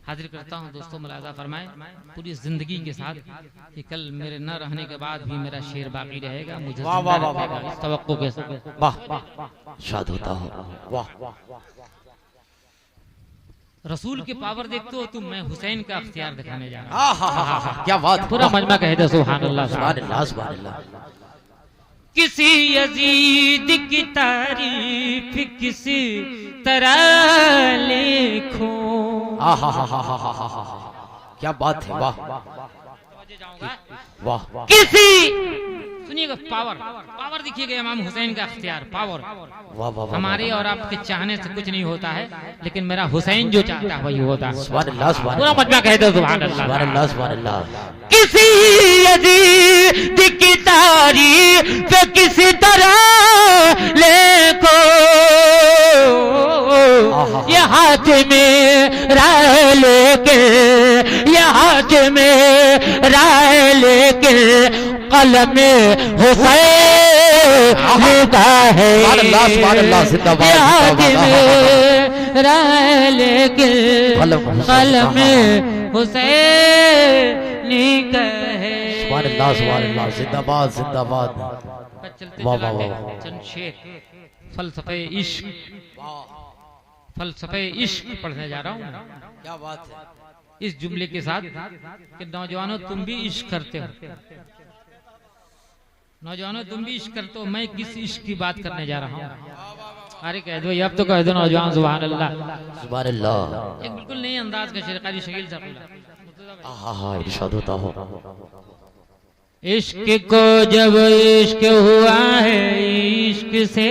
हाजिर करता हूँ दोस्तों, मुलाजा फरमाएं पूरी जिंदगी के साथ कि कल मेरे न रहने के बाद भी मेरा शेर बाकी रहेगा, मुझे जिंदा रखेगा इस तवक्को के साथ। वाह शाद होता हो। वाह रसूल की पावर देखते हो तुम, मैं हुसैन का अख्तियार दिखाने जा रहा हूँ। क्या बात। पूरा मजमा कहे दो सुभान अल्लाह सुभान अल्लाह सुभान अल्लाह। किसी यजीद की तारीफ किसी तरह लिखूं। क्या बात है। वाह वाह। किसी सुनिएगा, पावर पावर देखिएगा, इमाम हुसैन का अख्तियार पावर। वाह वाह। हमारे और आपके चाहने से कुछ नहीं होता है, लेकिन मेरा हुसैन जो चाहता है वही होता है। सुभान अल्लाह सुभान पूरा मजमा कहे दो सुभान अल्लाह सुभान अल्लाह सुभान अल्लाह। किसी यजीद की तारीफ किसी तरह लेको, ये हाथ में राय लेके, ये हाथ में राय लेके कलम हुसैन का है। सुभान अल्लाह सुभान अल्लाह। जिंदाबाद ये हाथ में राय लेके कलम हुसैन का है। सुभान अल्लाह सुभान अल्लाह। जिंदाबाद जिंदाबाद। वाह वाह वाह। चंद शेर फलसफे इश्क, फलसफे इश्क पढ़ने जा रहा हूँ। क्या बात है। इस जुमले के साथ कि नौजवानों तुम भी इश्क करते हो, नौजवानों तुम भी इश्क करते हो। मैं किस इश्क की बात करने जा रहा हूँ? अरे कह दो, अब तो कह दो नौजवान सुभान अल्लाह सुभान अल्लाह। एक बिल्कुल नई अंदाज का शेर कारी शकील साहब। इरशाद होता हो। इश्क को जब इश्क हुआ है इश्क से,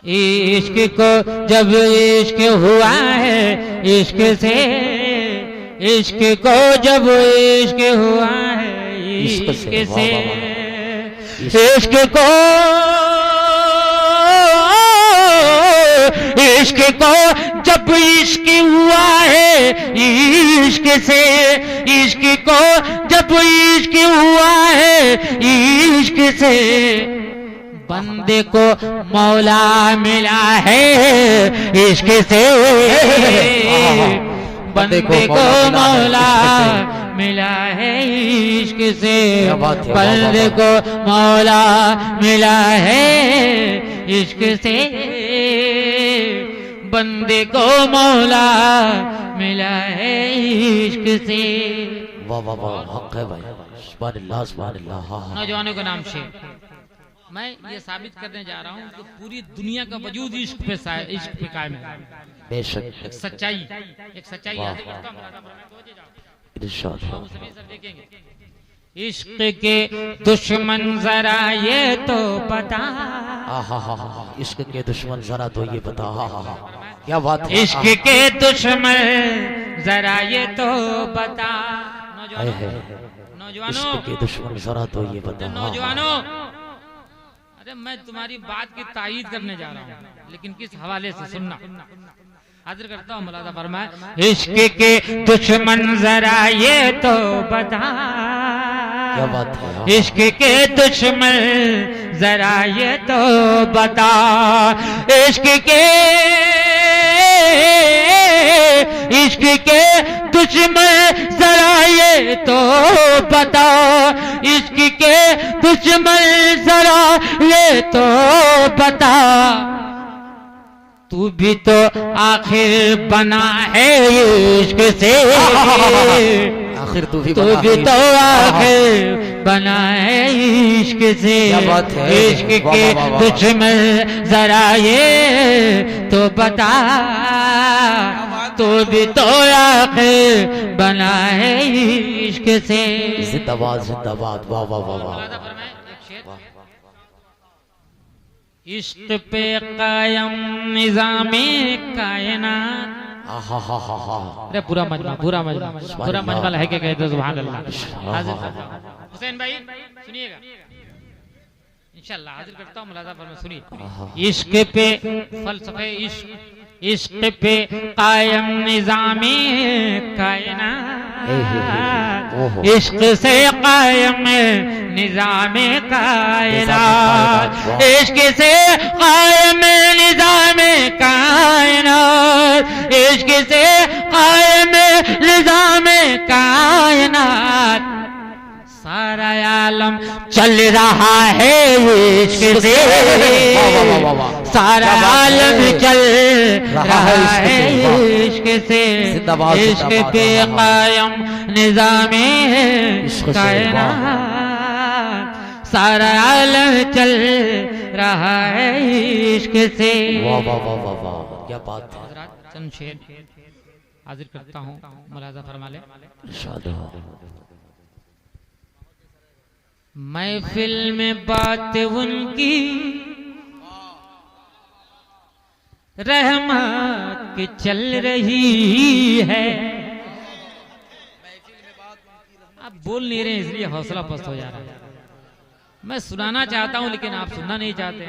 इश्क को जब इश्क हुआ है इश्क से, इश्क को जब इश्क हुआ है इश्क से, इश्क को इश्क को जब इश्क हुआ है इश्क से, इश्क को जब इश्क हुआ है इश्क से, बंदे को मौला मिला है इश्क से, बंदे को मौला मिला है इश्क से, बंदे को मौला मिला है इश्क से, बंदे को मौला मिला है इश्क से। वाह वाह वाह। हक है भाई। सुभान अल्लाह सुभान अल्लाह। नौजवानों का नाम शेर। मैं ये साबित करने जा रहा हूँ कि पूरी दुनिया का वजूद इश्क पे कायम है। बेशक। एक सच्चाई याद करता हूँ। इरशाद। देखेंगे इश्क के दुश्मन जरा ये तो बता, इश्क के दुश्मन जरा तो ये बता। क्या बात है। इश्क के दुश्मन जरा ये तो बता। नौजवानों इश्क के दुश्मन जरा तो ये बता। नौजवानों, अरे मैं तुम्हारी बात की तायीद करने जा रहा हूँ, लेकिन किस हवाले से सुनना। हाजिर करता हूँ, मुलाजा फरमाए। इश्क के दुश्मन जरा ये तो बता, क्या बात है। इश्क के दुश्मन जरा ये तो दुश्मन जरा ये तो बता, इश्क के दुश्मन जरा ये तो बता, तू भी तो आखिर बना है इश्क से, आखिर तू भी तो आखिर बना है इश्क से। इश्क के दुश्मन जरा ये तो बता, तो भी तो आखिर बना है इश्क से। जिंदाबाद जिंदाबाद, वाह वाह वाह वाह। इश्क पे कायम निज़ामे कायनात। अरे पूरा मजमा पूरा मजमा है के कहते सुभान अल्लाह। हुसैन भाई सुनिएगा, इंशाअल्लाह हाजिर करता हूँ मुलाजा पर, मैं सुनिए। इश्क पे फलसफे इश्क पे कायम निज़ामे कायनात, इश्क से कायम निज़ामे कायनात, इश्क से कायम निज़ामे कायनात, इश्क से कायम निज़ामे कायनात, सारा आलम चल रहा है इश्क से, सारा आलम चल रहा है इश्क से। इश्क पे कायम निज़ामे कायनात, सारा आलम चल रहा है इश्क से। वाह वाह वाह वाह वाह, क्या बात है। चंद शेर हाजिर करता हूँ, मुलाजा फरमा ले। महफिल में बात उनकी रहमत की चल रही है, आप बोल नहीं रहे इसलिए हौसला पस्त हो जा रहा है। मैं सुनाना चाहता हूं लेकिन आप सुनना नहीं चाहते।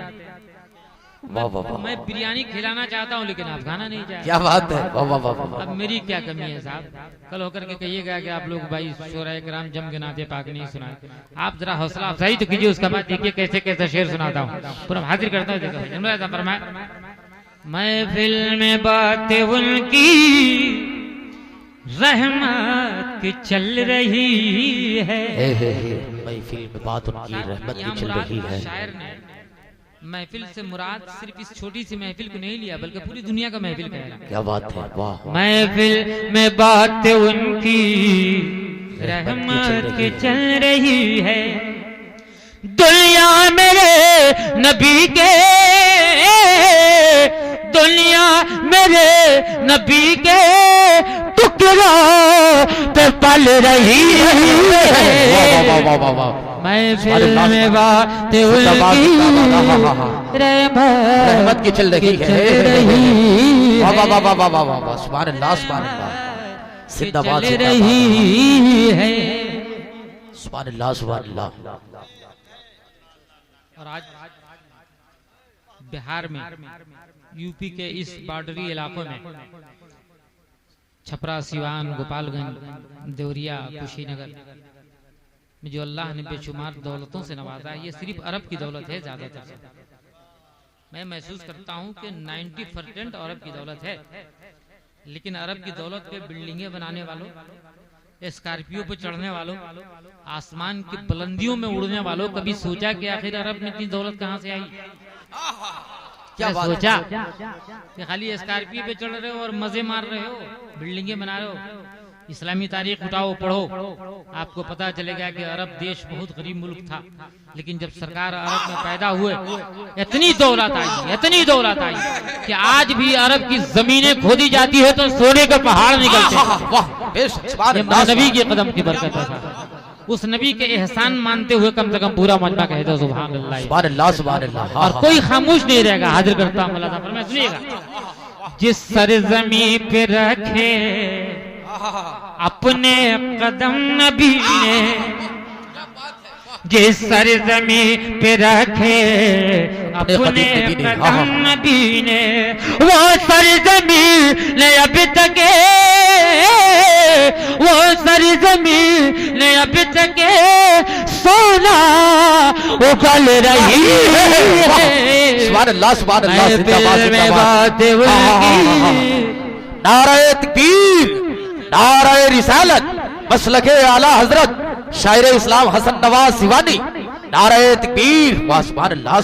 मैं बिरयानी खिलाना चाहता हूं लेकिन आप खाना नहीं चाहते। क्या बात है, वाह वाह वाह। अब मेरी क्या कमी है साहब, कल होकर के कहिएगा कि आप लोग भाई शोराए कराम जम के नाते पाक नहीं सुनाए। आप जरा हौसला अफजाई तो कीजिए, उसका बाद देखिए कैसे कैसे शेर सुनाता हूँ। पूरा हाजिर करता हूँ। महफिल में बात उनकी रहमत की चल रही है, महफिल में बात उनकी रहमत की चल रही है। शायर ने महफिल से मुराद सिर्फ इस छोटी सी महफिल को नहीं लिया बल्कि पूरी दुनिया का महफिल कह रहा है। क्या बात है, वाह। महफिल में बात उनकी रहमत की चल रही है, दुनिया मेरे नबी के, दुनिया मेरे नबी के टुकड़ा पे पल रही है। महफिल में बात उनकी रहमत की चल रही है। वाह वाह वाह वाह वाह वाह, सुभान अल्लाह सुभान अल्लाह, जिंदाबाद चल रही है। सुभान अल्लाह सुभान अल्लाह। और आज बिहार में यूपी के इस बॉर्डरी इलाकों में छपरा, सिवान, गोपालगंज, देवरिया, कुशीनगर में जो अल्लाह ने बेशुमार दौलतों से नवाजा है, ये सिर्फ अरब की दौलत है ज्यादातर। मैं महसूस करता हूँ कि 90% अरब की दौलत है, लेकिन अरब की दौलत पे बिल्डिंगें बनाने वालों, स्कॉर्पियो पे चढ़ने वालों, आसमान की बुलंदियों में उड़ने वालों, कभी सोचा कि आखिर अरब में इतनी दौलत कहाँ से आई? क्या सोचा कि खाली स्कॉर्पियो पे चढ़ रहे हो और मजे मार रहे हो, बिल्डिंगें बना रहे हो? इस्लामी तारीख उठाओ, पढ़ो, आपको पता चलेगा कि अरब देश बहुत गरीब मुल्क था, लेकिन जब सरकार अरब में पैदा हुए इतनी दौलत आई कि आज भी अरब की जमीनें खोदी जाती है तो सोने के पहाड़ निकलते हैं। नबी के कदम की बरकत है। उस नबी के एहसान मानते हुए कम से कम पूरा मजमा कह दो सुभान अल्लाह सुभान अल्लाह सुभान अल्लाह। और कोई खामोश नहीं रहेगा। हाजिर करता हूँ मौलाना फरमाए, सुनिएगा। जिस सरजमी पे रखे अपने कदम नबी ने, जिस सरजमी पे रखे अपने कदम नबी ने, वो सरजमी ने अभी तक, वो सरजमी ने अभी तक सोना उगल रही है। सुभान अल्लाह सुभान अल्लाह, जिंदाबाद जिंदाबाद। नारे तकबीर, नारे रिसालत मसलके आला हजरत शायर इस्लाम हसन नवाज सिवानी, नारे तकबीर, वाह सुभान अल्लाह,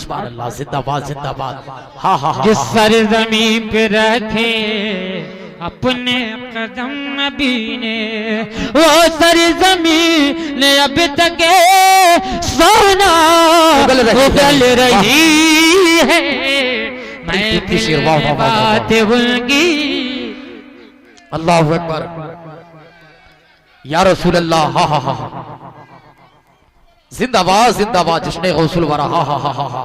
जिंदाबाद जिंदाबाद। हा हा हा, जिस सरजमीन पे रखे अपने कदम नबी ने, वो सरजमीन अब तक सोना उगल रही है। मैं बात होंगी। अल्लाहु अकबर, या रसूल अल्लाह। हा हा हा, जिंदाबाद जिंदाबाद जश्न गौसुल वरा। हा हा हा हा,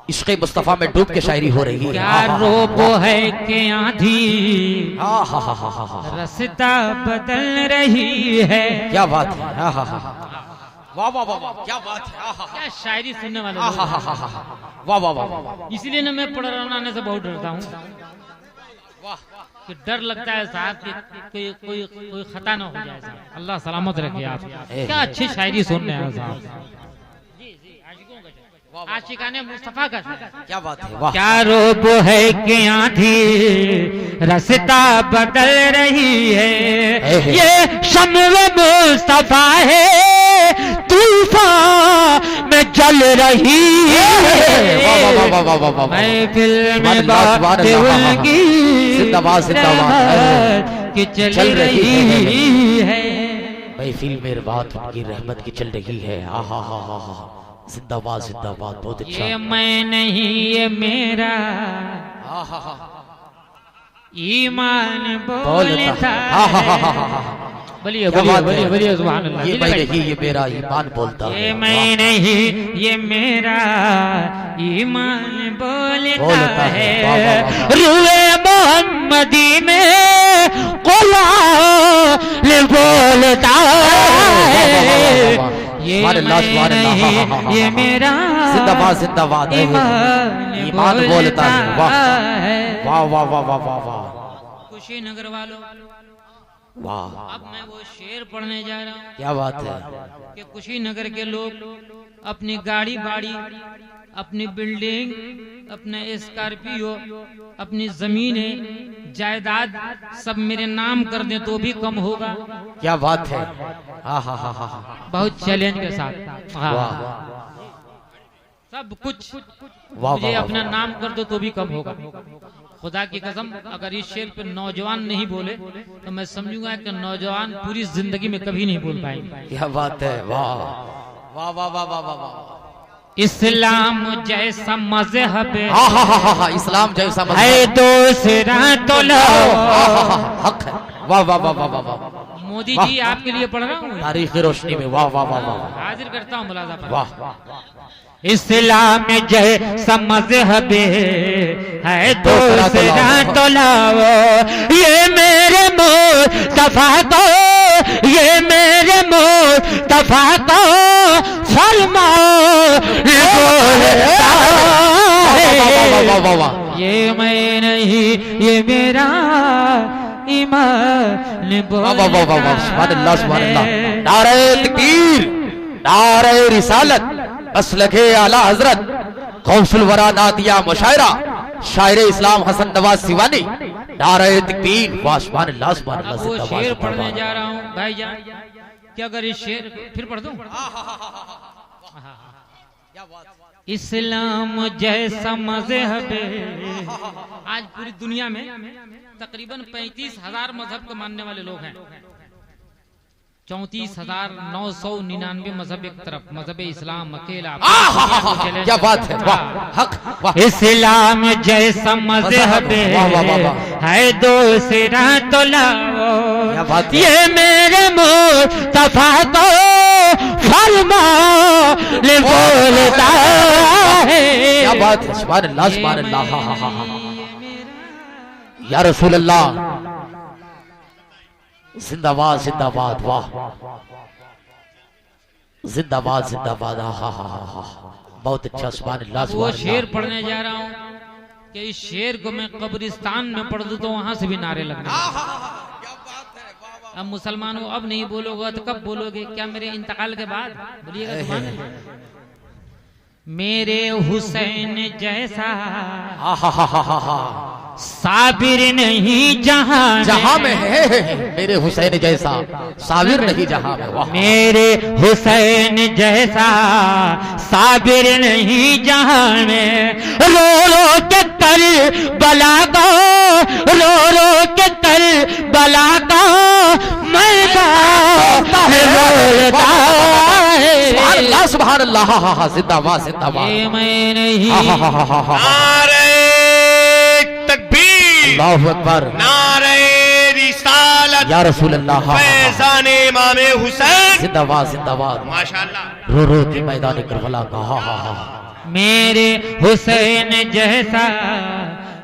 इश्क़े मुस्तफा में डूब के शायरी हो रही है। क्या रोबो है कि आंधी हा हा हा हा हा, रास्ता बदल रही है। क्या बात है। हा हा हा, वाह वाह वाह, क्या बात है। हा क्या शायरी सुनने वाले हा लोग। हा हा हा, वाह वाह वाह, इसलिए ना मैं पढ़ाने से बहुत डरता हूँ कि डर लगता है साहब कि कोई खता ना हो जाए साहब। अल्लाह सलामत रखे आप। क्या अच्छी शायरी सुन रहे हैं साहब। आशिकाने मुस्तफा का, क्या बात है। वाह, क्या रोब है कि आंधी रास्ता बदल रही है। ये शम्स मुस्तफा है, तूफान में जल रही है। महफिल में बात होगी, जिंदाबाद जिंदाबाद कि चल रही है। महफिल में बात उनकी रहमत की चल रही है। हा हा हा हा हा, जिंदाबाद जिंदाबाद, बहुत अच्छा। ये मैं नहीं ये मेरा ईमान बोलता है। बोलिए बोलिए बोलिए बोलिए सुभान अल्लाह। ये मैं नहीं ये मेरा ईमान बोलता है। ये मैं नहीं ये मेरा ईमान बोलता है। रुए मोहम्मदी में कुरान बोलता है। ये नहीं ये मेरा जिंदाबाद जिंदाबाद, ईमान बोलता है। वाह वाह वाह वाह वाह वाह, कुशीनगर वालों, वाह, अब मैं वो शेर पढ़ने जा रहा हूँ। क्या बात है। कि कुशीनगर के लोग अपनी गाड़ी बाड़ी, अपनी बिल्डिंग, अपने स्कॉर्पियो, अपनी जमीनें, जायदाद सब मेरे नाम कर दें तो भी कम होगा। क्या बात है। हा हा हा हा, बहुत चैलेंज के साथ। हाँ, सब कुछ मुझे अपना नाम कर दो तो भी कम होगा। खुदा की कसम, अगर इस शेर पे नौजवान नहीं बोले तो मैं समझूंगा कि नौजवान पूरी जिंदगी में कभी नहीं बोल पाएंगे। क्या बात है। वाह वाह वाह वाह वाह वाह, इस्लाम जैसा मज़हब है। हा हा हा हा, इस्लाम जैसा मज़हब है दूसरा तो लो। हक है। वाह वाह वाह वाह वाह, मोदी जी आपके लिए पढ़ रहा हूँ तारीख़ रोशनी में। वाह वाह वाह वाह, हाजिर करता हूँ मुलाजा पर। वाह, इस्लाम जैसा मज़हब है दूसरा तो लाओ। ये मेरे मुस्तफा को, ये मेरे मुस्तफा को फरमाओ बोलता है। ये मैं नहीं ये मेरा ईमान बोलता है। नारे तकबीर, नारे रिसालत मसलके आला हजरत गौसुल वरा नादिया मुशायरा शायर इस्लाम हसन नवाज सिवानी, नारे तकबीर, वाह सुभान अल्लाह सुभान अल्लाह। वो शेर पढ़ने जा रहा हूँ भाईजान। क्या अगर इस शेर फिर पढ़ दूं? इस्लाम जैसा मज़हब है। आज पूरी दुनिया में तकरीबन 35,000 मजहब के मानने वाले लोग हैं। 34,999 मजहब एक तरफ, मजहब इस्लाम अकेला। क्या बात है। वाह, हक, वाह। इस्लाम जैसा मजहब है दूसरा तो लाओ। ये मेरे मुस्तफा को फरमा ले बोलता है। क्या बात है। सुभान अल्लाह सुभान अल्लाह। हा हा हा, या रसूल अल्लाह, जिंदाबाद जिंदाबाद। वाह, जिंदाबाद जिंदाबाद। हा हा हा हा, बहुत अच्छा। सुभान अल्लाह सुभान अल्लाह। वो शेर पढ़ने जा रहा हूँ कि इस शेर को मैं कब्रिस्तान में पढ़ दूं तो वहां से भी नारे लगने। अब मुसलमानों अब नहीं बोलोगे तो कब बोलोगे? क्या मेरे इंतकाल के बाद बोलिएगा? सुभान अल्लाह। मेरे हुसैन जैसा साबिर नहीं जहां जहां में है मेरे हुसैन जैसा साबिर नहीं जहां में। वाह मेरे हुसैन जैसा साबिर नहीं जहां में। रो रो के कर बला का, रो रो के कर बला का मैदान रोता है। सुभान अल्लाह सुभान अल्लाह। हा हा जिंदाबाद जिंदाबाद। ये मैं नहीं। नारे तकबीर, अल्लाहु अकबर, नारे रिसालत, या रसूल अल्लाह, फैजान इमाम हुसैन, जिंदाबाद जिंदाबाद। माशाअल्लाह। रो रो के मैदान करबला का। हा हा हा। मेरे हुसैन जैसा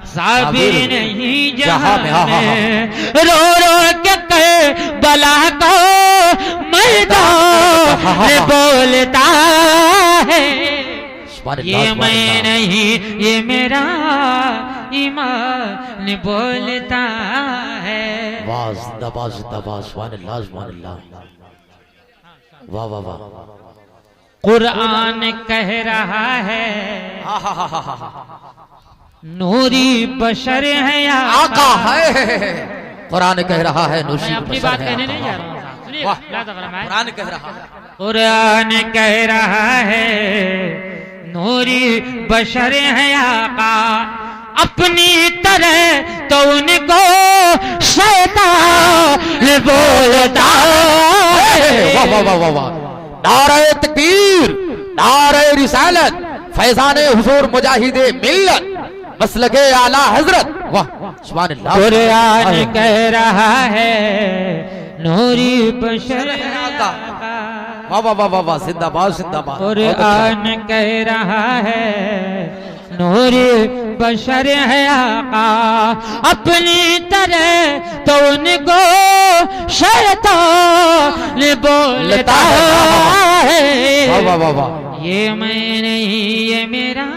साबिर नहीं जहां में। रो रो के कर बला को मैदान बोलता है। ये मैं नहीं ये मेरा ईमान बोलता है। वाह जिंदाबाद जिंदाबाद। सुभान अल्लाह सुभान अल्लाह। वाह वाह वाह। कुरान कह रहा है नूरी बशर है या आका है। कुरान कह रहा है मैं नूशी अपनी बात कहने नहीं जा रहा हूँ। सुनिए, कुरान कह रहा है, कुरान कह रहा है नूरी बशर है आका। अपनी तरह तो उनको शैतान बोलता है। वाह वाह वाह वाह वाह। नारे तकबीर, नारे रिसालत, फैजाने हुजूर मुजाहिदे मिल्लत, मसलके आला हजरत। वाह सुभान अल्लाह। कुरान कह रहा है नूरी बशर है आका। वाह वाह वाह वाह वाह। जिंदाबाद जिंदाबाद। कुरान कह रहा है नूरी बशर है आका। अपनी तरह तो उनको शैतान बोलता है। वाह वाह वाह वाह। ये मैं नहीं ये मेरा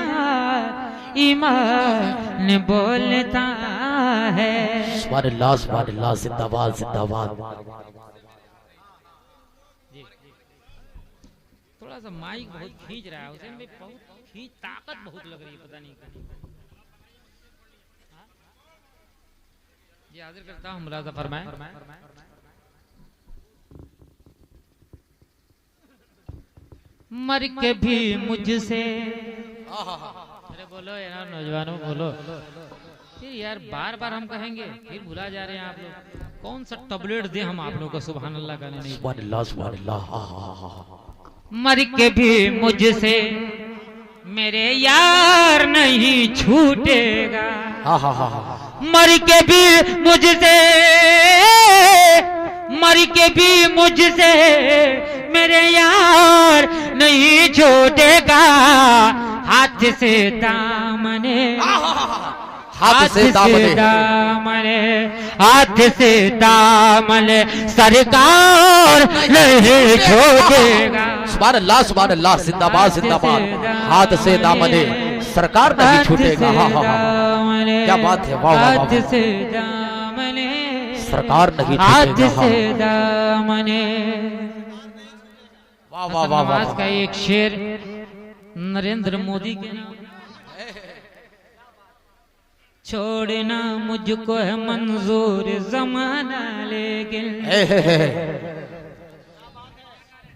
ईमान बोलता है। सुभान अल्लाह सुभान अल्लाह। जिंदाबाद जिंदाबाद। थोड़ा सा माइक बहुत खींच रहा है, उसे में बहुत खींच ताकत बहुत लग रही है, पता नहीं क्यों। जी हाजिर करता हूँ, मुलाजा फरमाएं। मर के भी मुझसे, अरे बोलो यार नौजवानों बोलो। फिर यार बार बार हम कहेंगे फिर भुला जा रहे हैं आप लोग। कौन सा टैबलेट दे हम आप लोगों को सुभान अल्लाह का नहीं। सुभान अल्लाह सुभान अल्लाह। मर के भी मुझसे मेरे यार नहीं छूटेगा। हा हा हा। मर के भी मुझसे, मर के भी मुझसे मेरे यार नहीं छूटेगा। हाथ से दामने, हाथ से दामने, हाथ से दामने सरकार नहीं छोड़ेगा। सुभान अल्लाह सुभान अल्लाह। जिंदाबाद जिंदाबाद। हाथ से दामने सरकार नहीं छूटेगा। हा हा हा। क्या बात है। वाह वाह हाथ वाह। से दामने सरकार नहीं हाथ छूटेगा। से दामने। वाह वाह वाह वाह। नवाज का एक शेर नरेंद्र मोदी के नाम। छोड़ना मुझको है मंजूर जमाना लेकिन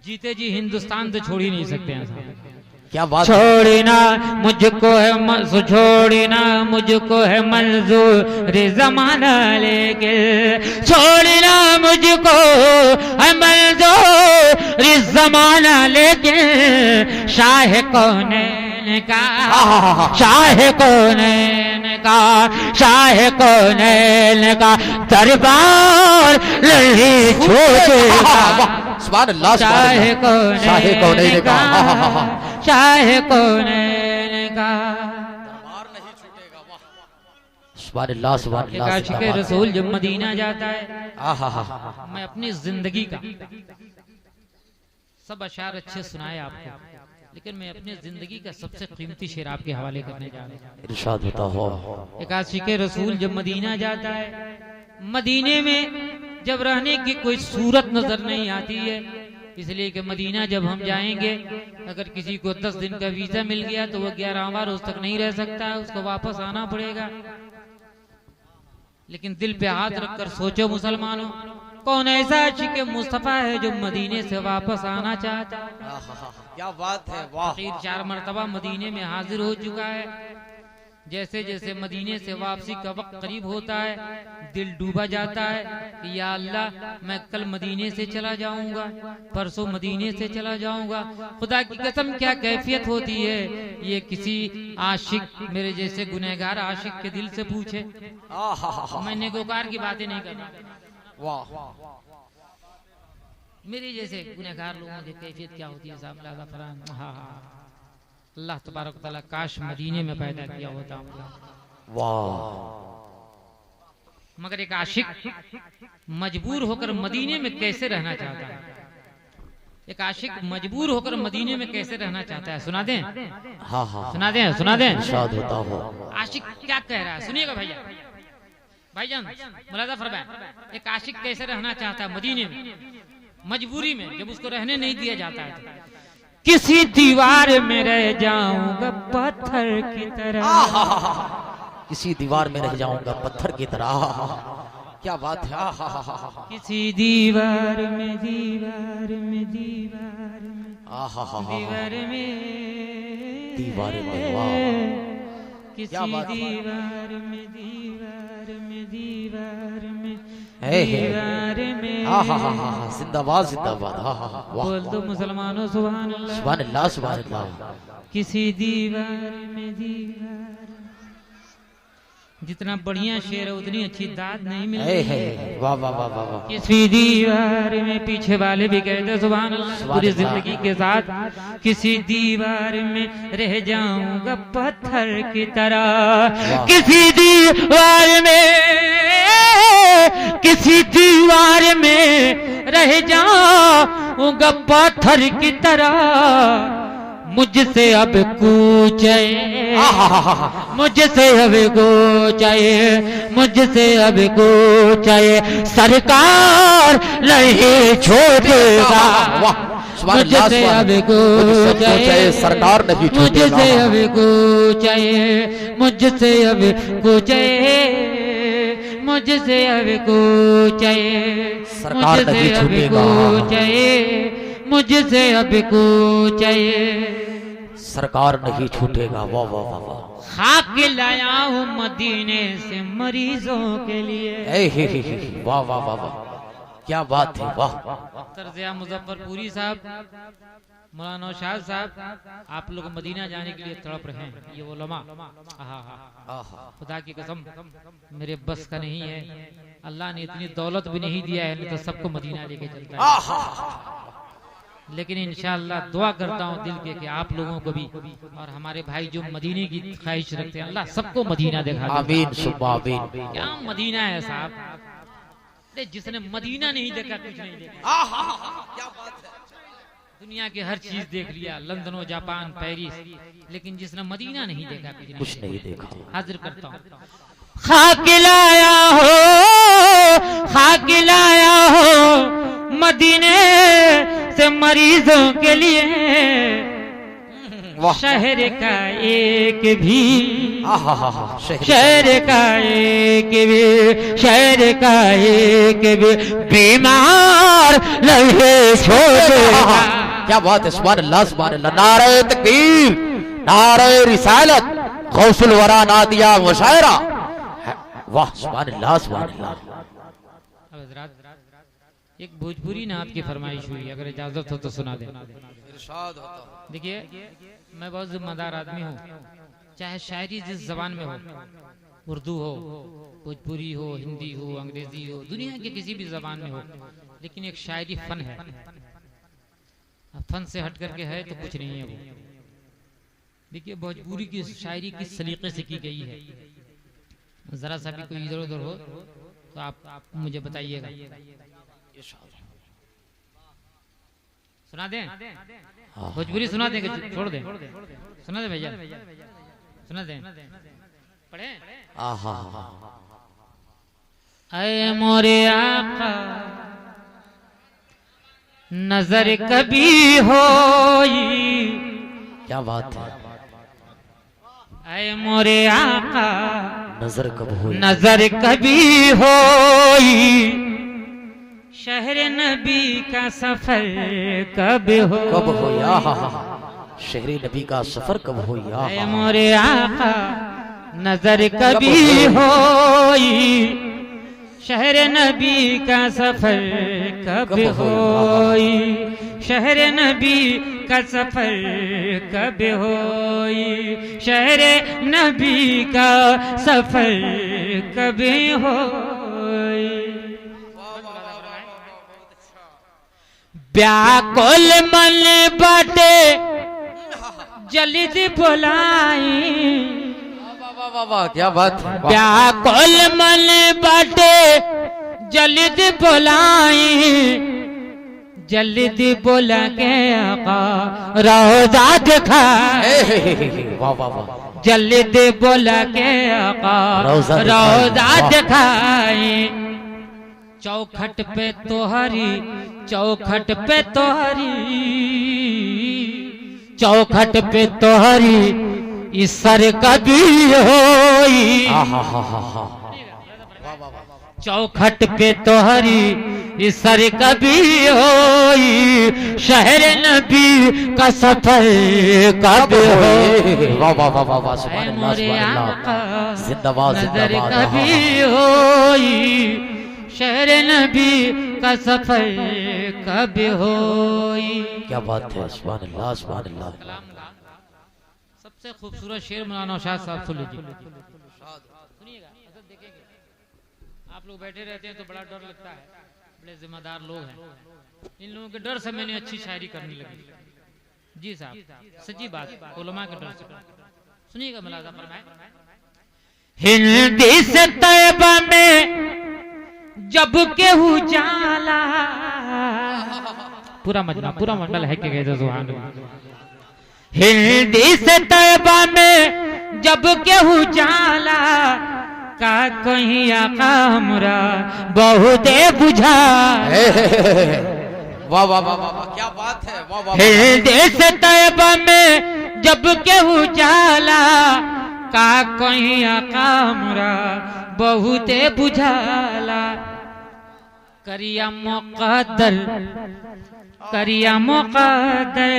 जीते जी हिंदुस्तान तो छोड़ ही नहीं सकते हैं साहब। क्या बात। छोड़ना मुझको है छोड़ना मुझको है मंजूर जमाना लेकिन, छोड़ना मुझको है मंजूर जमाना लेकिन। शाह कौनैन का, शाह कौनैन का, शाह कौनैन का दरबार नहीं छोड़ेगा। सुभान अल्लाह शाह कौनैन शाह कौनैन का। हा हा हा हा। शाह कौनैन का। सुभान अल्लाह सुभान अल्लाह। आशिक रसूल जब मदीना जाता है, आहा हा। मैं अपनी जिंदगी का सब अशार अच्छे सुनाए आपको, लेकिन मैं अपनी जिंदगी का सबसे कीमती शेर आपके हवाले करने जा रहा हूँ। इरशाद होता हो। एक आशिक रसूल जब मदीना जाता है, मदीने में जब रहने की कोई सूरत नजर नहीं आती है, इसलिए कि मदीना जब हम जाएंगे, अगर किसी को 10 दिन का वीजा मिल गया तो वो 11वां रोज तक नहीं रह सकता है, उसको वापस आना पड़ेगा। लेकिन दिल पे हाथ रखकर सोचो मुसलमानों, कौन ऐसा आशिक मुस्तफा है जो मदीने से वापस आना चाहता है। क्या बात है, वाह। आखिर 4 मरतबा मदीने में हाजिर हो चुका है। जैसे जैसे मदीने से वापसी का वक्त करीब होता है, दिल डूबा जाता है कि या अल्लाह, मैं कल मदीने से चला जाऊंगा, परसों मदीने से चला जाऊंगा। खुदा की कसम क्या कैफियत होती है, ये किसी आशिक, मेरे जैसे गुनहगार आशिक के दिल से पूछे। मैं नेकोकार की बातें नहीं करना, वाह। मेरे जैसे गुनहगार लोगों की कैफियत क्या होती है साहब, लादा फरान। हाँ, अल्लाह तबारक व तआला काश मदीने में पैदा किया होता। वाह। मगर एक आशिक मजबूर होकर मदीने में कैसे रहना चाहता है, एक आशिक मजबूर होकर मदीने में कैसे रहना चाहता है, सुना दें। हाँ हाँ, सुना दें, सुना दें। इरशाद होता हो। आशिक क्या कह रहा है, सुनिएगा भैया, भाईजान मुलाजा फरमाएं। एक आशिक कैसे रहना चाहता है मदीने में, मजबूरी में, जब उसको रहने नहीं दिया जाता है। किसी दीवार में रह जाऊंगा पत्थर की तरह, किसी दीवार में रह जाऊंगा पत्थर की तरह। क्या बात है, किसी दीवार में, दीवार में, दीवार में, दीवार में, दीवार में, वाह। किसी दीवार में, दीवार में, दीवार में, हे, हे। दीवार में। जिंदाबाद जिंदाबाद। बोल दो मुसलमानों सुभान अल्लाह, सुभान अल्लाह, सुभान अल्लाह। किसी दीवार में, दीवार। जितना बढ़िया शेर है उतनी अच्छी दाद नहीं मिलती। वाह वाह वाह वाह। किसी दीवार में, पीछे वाले भी कहते सुभान अल्लाह, पूरी जिंदगी के साथ। किसी दीवार में रह जाऊंगा पत्थर की तरह, किसी दीवार में, किसी दीवार में रह जाऊंगा पत्थर की तरह। मुझसे अब कूचे, मुझसे अब कूचे, मुझसे अब कूचे, सरकार नहीं छोड़ेगा। मुझसे अब कूचे, सरकार नहीं मुझसे अब कूचे, मुझसे अब कूचे, मुझसे अब कूचे, सरकार नहीं छूटेगा। मुझसे अब कूचे, सरकार नहीं छूटेगा। वाह वाह वाह वाह। खाक लाया हूँ मदीने से मरीजों के लिए। वाह वाह वाह वाह, क्या बात है, वाह। तर्जिया मुजफ्फरपुरी साहब, मौलाना शाह साहब, आप लोग मदीना जाने के लिए तड़प रहे हैं। ये उलमा, खुदा की कसम मेरे बस का नहीं है। अल्लाह ने इतनी दौलत भी नहीं दिया है, नहीं तो सबको मदीना लेके चलता है। लेकिन इंशाअल्लाह दुआ करता हूँ दिल के कि आप लोगों को भी, और हमारे भाई जो मदीने की ख्वाहिश रखते हैं, अल्लाह सबको मदीना दिखा दे। आमीन सुब्बा आमीन। क्या मदीना है साहब, जिसने मदीना नहीं देखा कुछ नहीं देखा। क्या बात है। दुनिया के हर चीज देख लिया, लंदन, जापान, पेरिस, लेकिन जिसने मदीना नहीं देखा कुछ नहीं देखा। हाजिर करता हूँ। खाक लाया हो, खाक लाया हो मदीने से मरीजों के लिए, शहर का एक भी, शहर का एक भी, शहर का एक भी बीमार नहीं छोड़ेगा। क्या बात है, सुभान अल्लाह, सुभान अल्लाह। नारे तकबीर, नारे रिसालत, गौसुल वरा नादिया मुशायरा। वाह, सुभान अल्लाह, सुभान अल्लाह। अब हज़रात, एक भोजपुरी नात की फरमाइश हुई, अगर इजाजत हो तो सुना दें। इरशाद होता। देखिए, मैं बहुत जिम्मेदार आदमी हूँ, चाहे शायरी जिस जबान में हो, उर्दू हो, भोजपुरी हो, हिंदी हो, अंग्रेजी हो, दुनिया के किसी भी जबान में हो, लेकिन एक शायरी फन है। फन से हट करके है तो कुछ नहीं है वो। देखिए, भोजपुरी की शायरी किस सलीके से की गई है, जरा सा भी कोई इधर उधर हो तो आप मुझे बताइएगा। सुना दें, भोजपुरी सुना दें, छोड़ दें, सुना दें भैया, सुना दें, पढ़े। ऐ मोरे आका नजर कभी होई, क्या बात है। ऐ मोरे आका नजर कब हुई, नजर कभी होई, शहर नबी का सफर कब हो, कब हुई, शहरी नबी का सफर कब हुई, ऐ मोरे आका नजर कभी होई, शहर नबी का सफर कब होई, शहर नबी का सफर कब होई, शहर नबी का सफर कब होई। व्याकुल मन बाटे जल्दी बुलाई, वाह वाह वाह, क्या बात है, व्याकुल मन बाटे जल्दी बुलाई, जल्दी बोला के आका रोजा दिखाए, वाह वाह वाह, जल्दी बोला के आका रोजा दिखाए, चौखट पे तोहरी, चौखट पे तोहरी, चौखट पे तोहरी ईश्वर कभी होई, चौखट पे तोहरी ईश्वर कभी होई, शहर नबी का सफर कब होई, वाह वाह वाह वाह वाह, सुभान अल्लाह सुभान अल्लाह, जिंदाबाद नजर जिंदाबाद, कभी होई, शहर नबी का सफर कब होई। क्या बात है, सुभान अल्लाह सुभान अल्लाह। सबसे खूबसूरत शेर मौलाना नौशाद साहब सुन लीजिए, सुनिएगा, देखेंगे। आप लोग बैठे रहते हैं तो बड़ा डर लगता है, बड़े जिम्मेदार लोग हैं, इन लोगों के डर से मैंने अच्छी शायरी करने लगी। जी साहब, सच्ची बात, उलमा के डर से। सुनिएगा, मुलाजा फरमाए। हिंदी से तैयबा में जब केहू जाला, पूरा मजमा है कि गए सुभान अल्लाह। हिंदी से तैयबा में जब केहू जाला, का कहीं आका हमरा बहुत बुझा, वाह वाह वाह वाह, क्या बात है, वाह वाह। हिंदी से तैयबा में जब केहू जाला, का कहीं आका हमरा बहुत बुझाला, करिया मुक़द्दर, करिया मुक़द्दर,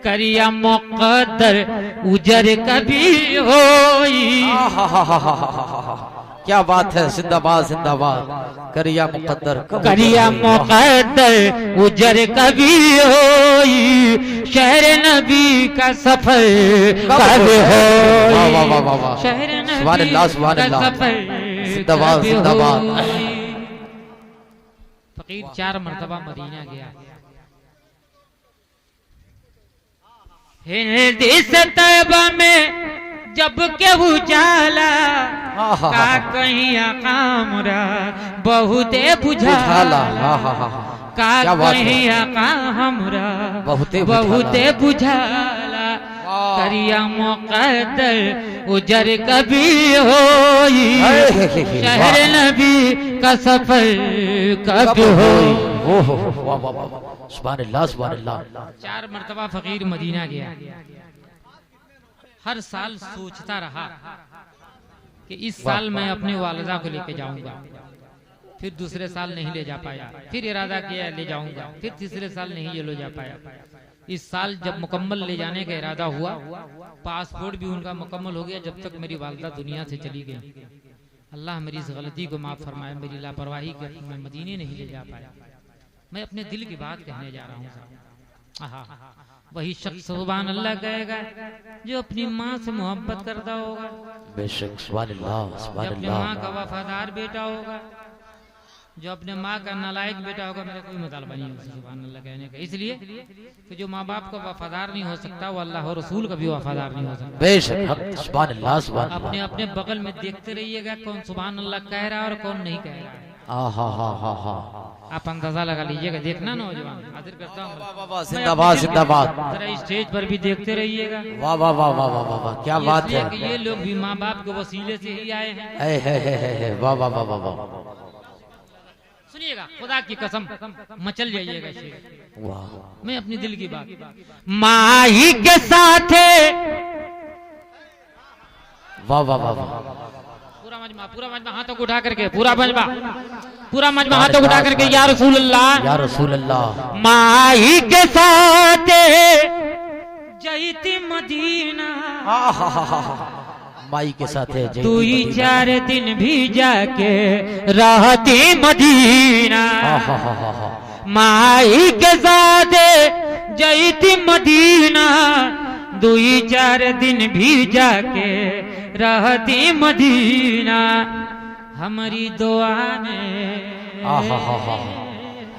करिया मुक़द्दर उजर कभी होई, क्या बात है, जिंदाबाद जिंदाबाद, करिया मुक़द्दर, करिया मुक़द्दर उजर कभी होई, शहर नबी का सफर कब होई, वाह वाह वाह वाह, शहर सुभान अल्लाह सुभान नबी का अल्लाह, सफर जिंदाबाद कब जिंदाबाद। होई। फकीर 4 मरतबा मदीना गया, हिंदी से तैयबा में जब केहू जाला, का कहीं आका हमरा बहुत बुझाला, का कहीं आका हमरा बहुत बुझाला, करिया मुक़द्दर उजर कभी होई, शहर नबी का सफर कब होई। सुभान अल्लाह सुभान अल्लाह। 4 मरतबा फकीर मदीना गया, हर साल सोचता रहा कि इस साल मैं अपने वालिदा को लेके जाऊंगा, फिर दूसरे साल नहीं ले जा पाया, फिर इरादा किया ले जाऊंगा, फिर तीसरे साल नहीं ये ले जा पाया। इस साल जब मुकम्मल ले जाने का इरादा हुआ, पासपोर्ट भी उनका मुकम्मल हो गया, जब तक मेरी वालिदा दुनिया से चली गई। अल्लाह मेरी इस गलती को माफ फरमाए, मेरी लापरवाही के मैं मदीने नहीं ले जा पाया। मैं अपने दिल की बात कहने जा रहा हूँ। वही शख्स सुभान अल्लाह कहेगा जो अपनी माँ से मोहब्बत करता होगा, बेशक सुभान अल्लाह सुभान जो अपनी अल्लाह। माँ का वफादार बेटा होगा, जो अपने माँ का नालायक बेटा होगा। मेरा कोई मुतालबा नहीं है सुभान अल्लाह कहने का, इसलिए कि जो माँ बाप का वफादार नहीं हो सकता वो अल्लाह और रसूल का भी वफादार नहीं हो सकता। बेशक सुभान अल्लाह सुभान अपने अल्लाह। अपने बगल में देखते रहिएगा कौन सुभान अल्लाह कह रहा है और कौन नहीं कह रहा है। आप अंदाजा लगा लीजिएगा, देखना नौजवान, हाजिर करता हूँ, जिंदाबाद जिंदाबाद। जरा स्टेज पर भी देखते रहिएगा। वाह वाह वाह वाह वाह वाह वाह, क्या बात है। कि ये लोग भी माँ बाप के वसीले से ही आए हैं। वाह वाह वाह वाह वाह। सुनिएगा, खुदा की कसम मचल जाइएगा शेर। वाह मैं अपनी दिल की बात, माही के साथ वाह वाह वाह वाह। पूरा मजमा हाथों को उठा करके पूरा मजमा हाथों को उठा करके या रसूल अल्लाह, या रसूल अल्लाह। माही के साथ जईती मदीना, माई के साथ है जय तू ही 4 दिन भी जाके रहती मदीना। माई के साथ जईती मदीना, 2-4 दिन भी जाके रहती मदीना। हमारी दुआ में,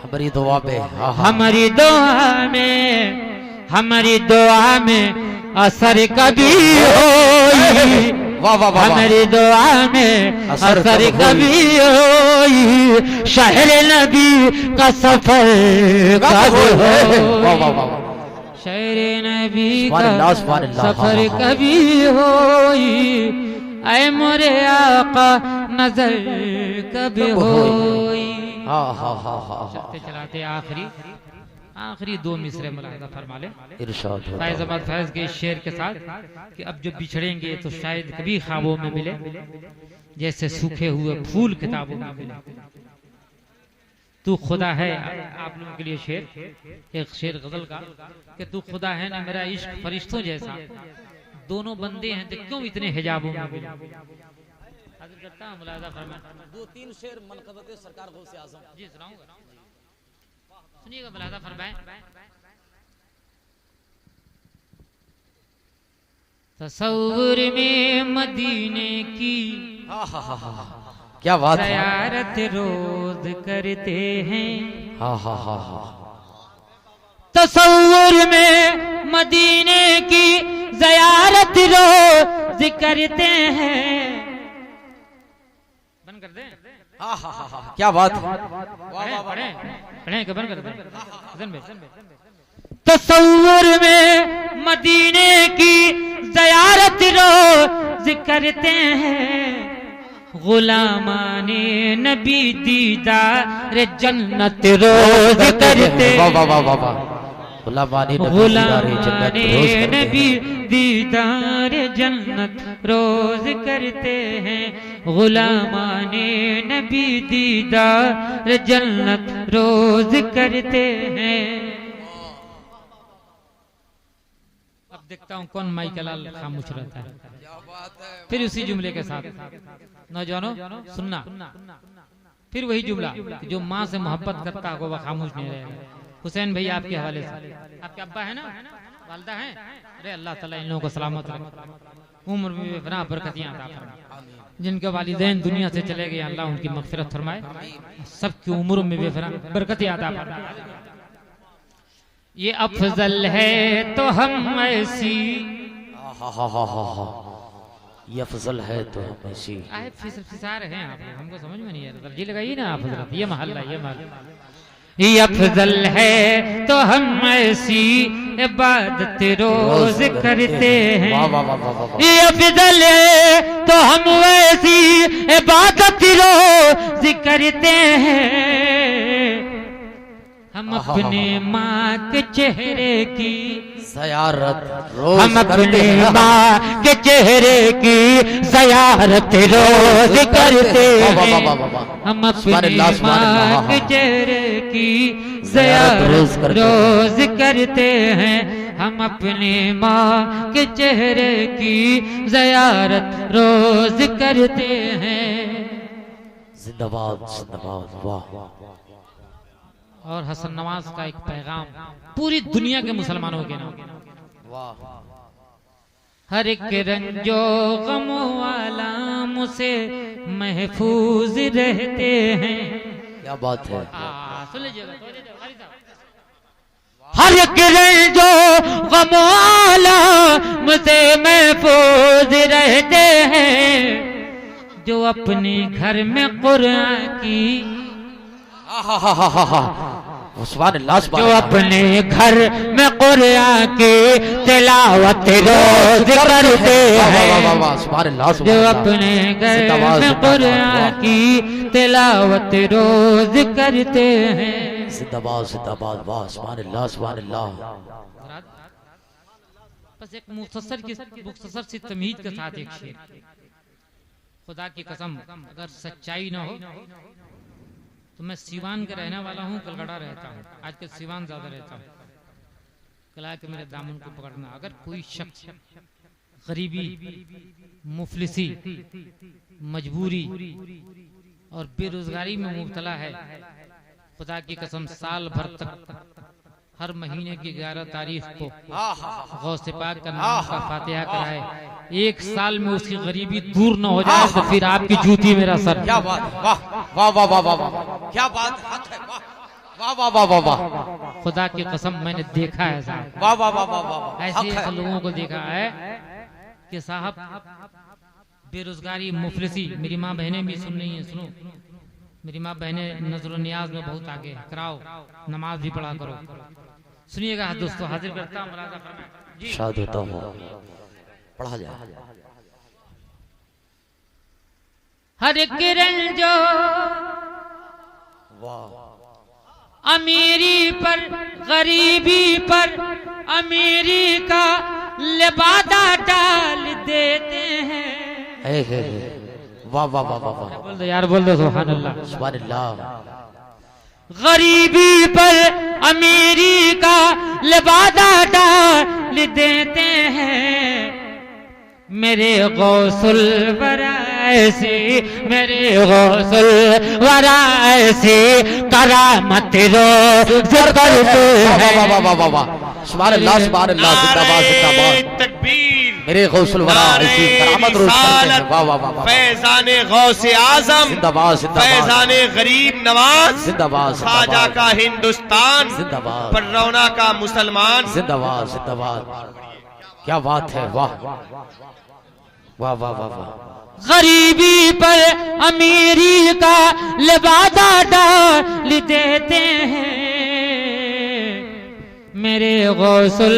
हमारी दुआ पे, हमारी दुआ में, हमारी दुआ में असर कभी होई। वाह वाह वाह। हमारी दुआ में असर कभी होई। शहर नबी का सफर कब होई। वाह वाह वाह। शहर नबी का सफर कभी होई। ऐ मोरे आका नजर कब होई। चलते चलाते आखिरी 2 मिसरे मुलाहिजा फरमा ले इरशाद फैज अहमद फैज के इस शेर के साथ कि अब जब बिछड़ेंगे तो शायद कभी ख्वाबों में मिले, जैसे सूखे हुए फूल किताबों में मिले। तू खुदा है, आप लोगों के लिए शेर, एक शेर गजल का कि तू खुदा है ना मेरा इश्क फरिश्तों जैसा, दोनों बंदे हैं तो क्यों इतने हिजाबों में मिले। मुलाहिजा फरमा 2-3 शेर मनक़बत सरकार गौसे आज़म जी सुनाऊंगा, सुनिएगा मुलाहिजा फरमाएं। तसव्वुर में मदीने की क्या बात है। ज़ियारत रोज करते हैं। तसव्वुर में मदीने की ज़ियारत रोज करते हैं। बंद कर दें। क्या बात। पढ़ें बंद कर दें। तसव्वुर में मदीने की ज़ियारत रोज करते हैं। गुलामाने नबी दीदार जन्नत रोज करते हैं। गुलामाने नबी दीदार जन्नत रोज करते हैं। गुलामाने नबी दीदार जन्नत रोज करते हैं। अब देखता हूँ कौन माई का लाल खामोश रहता है। फिर उसी जुमले के साथ नौजवानों सुनना, फिर वही जुमला जो माँ से मोहब्बत करता हो वह खामोश नहीं रहेगा। हुसैन भाई आपके हवाले से, आपके अब्बा है ना, वालदा है, अरे अल्लाह ताला इन लोगों को सलामत रखे, उम्र में बेपनाह बरकतियां अता फरमाए। जिनके वालिदैन दुनिया से चले गए अल्लाह उनकी मग़फ़िरत फरमाए, सबकी उम्र में बेपनाह बरकतियां अता फरमाए। ये अफजल है तो हम ऐसी, ये अफजल है तो हम ऐसी। फिसार हैं आप, हमको समझ में नहीं आता। जी लगाइए ना आप हज़रत, ये महल्ला ये अफजल है तो हम ऐसी इबादत रोज करते हैं। ये अफजल है तो हम ऐसी इबादत रोज करते हैं। हम अपने माँ के चेहरे की ज़ियारत रोज, हम अपने माँ के चेहरे की ज़ियारत रोज करते हैं। हम अपने माँ के चेहरे की ज़ियारत रोज करते हैं। हम अपने माँ के चेहरे की ज़ियारत रोज करते हैं। जिंदाबाद जिंदाबाद। वाह। और हसन नवाज का एक पैगाम पूरी दुनिया के मुसलमानों के नाम। हर एक रंजो गमो वाला मुझसे महफूज रहते हैं। क्या बात है। सुन लीजिएगा, हर एक रंजो गमो वाला मुझसे महफूज रहते हैं। जो अपने घर में कुरान की, जो अपने घर में कुरान की तिलावत रोज करते हैं। जो अपने घर में कुरान की तिलावत रोज करते हैं। जिंदाबाद जिंदाबाद। वाह सुभान अल्लाह सुभान अल्लाह। बस एक मुख्तसर सी तमहीद के साथ एक शेर। खुदा की कसम अगर सच्चाई ना हो तो मैं सीवान का रहने वाला हूँ, कलकत्ता रहता हूँ, आजकल सीवान ज्यादा रहता हूँ। कला के मेरे दामन को पकड़ना, अगर कोई शख्स गरीबी, मुफलिसी, मजबूरी और बेरोजगारी में मुब्तला है, खुदा की कसम साल भर तक हर महीने की 11 तारीख को गौसे पाक का नाम का फातिहा कराए, 1 साल में उसकी गरीबी दूर न हो जाए तो फिर आपकी जूती मेरा सर। क्या बात, वाह वाह वाह वाह वाह, क्या बात, हक है, वाह वाह वाह वाह वाह, खुदा की कसम मैंने देखा है साहब, वाह वाह वाह वाह वाह, ऐसे ऐसे लोगों को देखा है कि साहब बेरोजगारी, मुफलिसी, मेरी माँ बहनें भी सुन रही हैं, सुनो, मेरी माँ बहनें नजर नियाज में बहुत आगे, कराओ, नमाज भी पढ़ा करो। सुनिएगा दोस्तों, हाजिर करता हूँ मुलाजा फरमाएं जी। शाद होता हूँ, पढ़ा जाए। हर किरण जो अमीरी पर, गरीबी पर, अमीरी का लिबादा डाल देते हैं। वाह वाह वाह वाह वाह, बोल दो यार, बोल दो सुभान अल्लाह, सुभान अल्लाह। गरीबी पर अमीरी का लिबादा डाल देते हैं। मेरे गौसुल वरायसी, मेरे गौसुल वरायसी करामत रोज़ करते हैं। वाह वाह वाह वाह वाह, सुभान अल्लाह, सुभान अल्लाह, जिंदाबाद जिंदाबाद, तकबीर, मेरे गौसुल वरायसी करामत रोज़ करते हैं। वाह वाह वाह, फैजाने गौसे आजम जिंदाबाद जिंदाबाद, फैजाने गरीब नवाज जिंदाबाद ख्वाजा का हिंदुस्तान जिंदाबाद, पर रौना का मुसलमान जिंदाबाद जिंदाबाद, क्या बात है, वाह वाह वाह वाह वाह। गरीबी पर अमीरी का लिबादा डाल देते हैं। मेरे गौसुल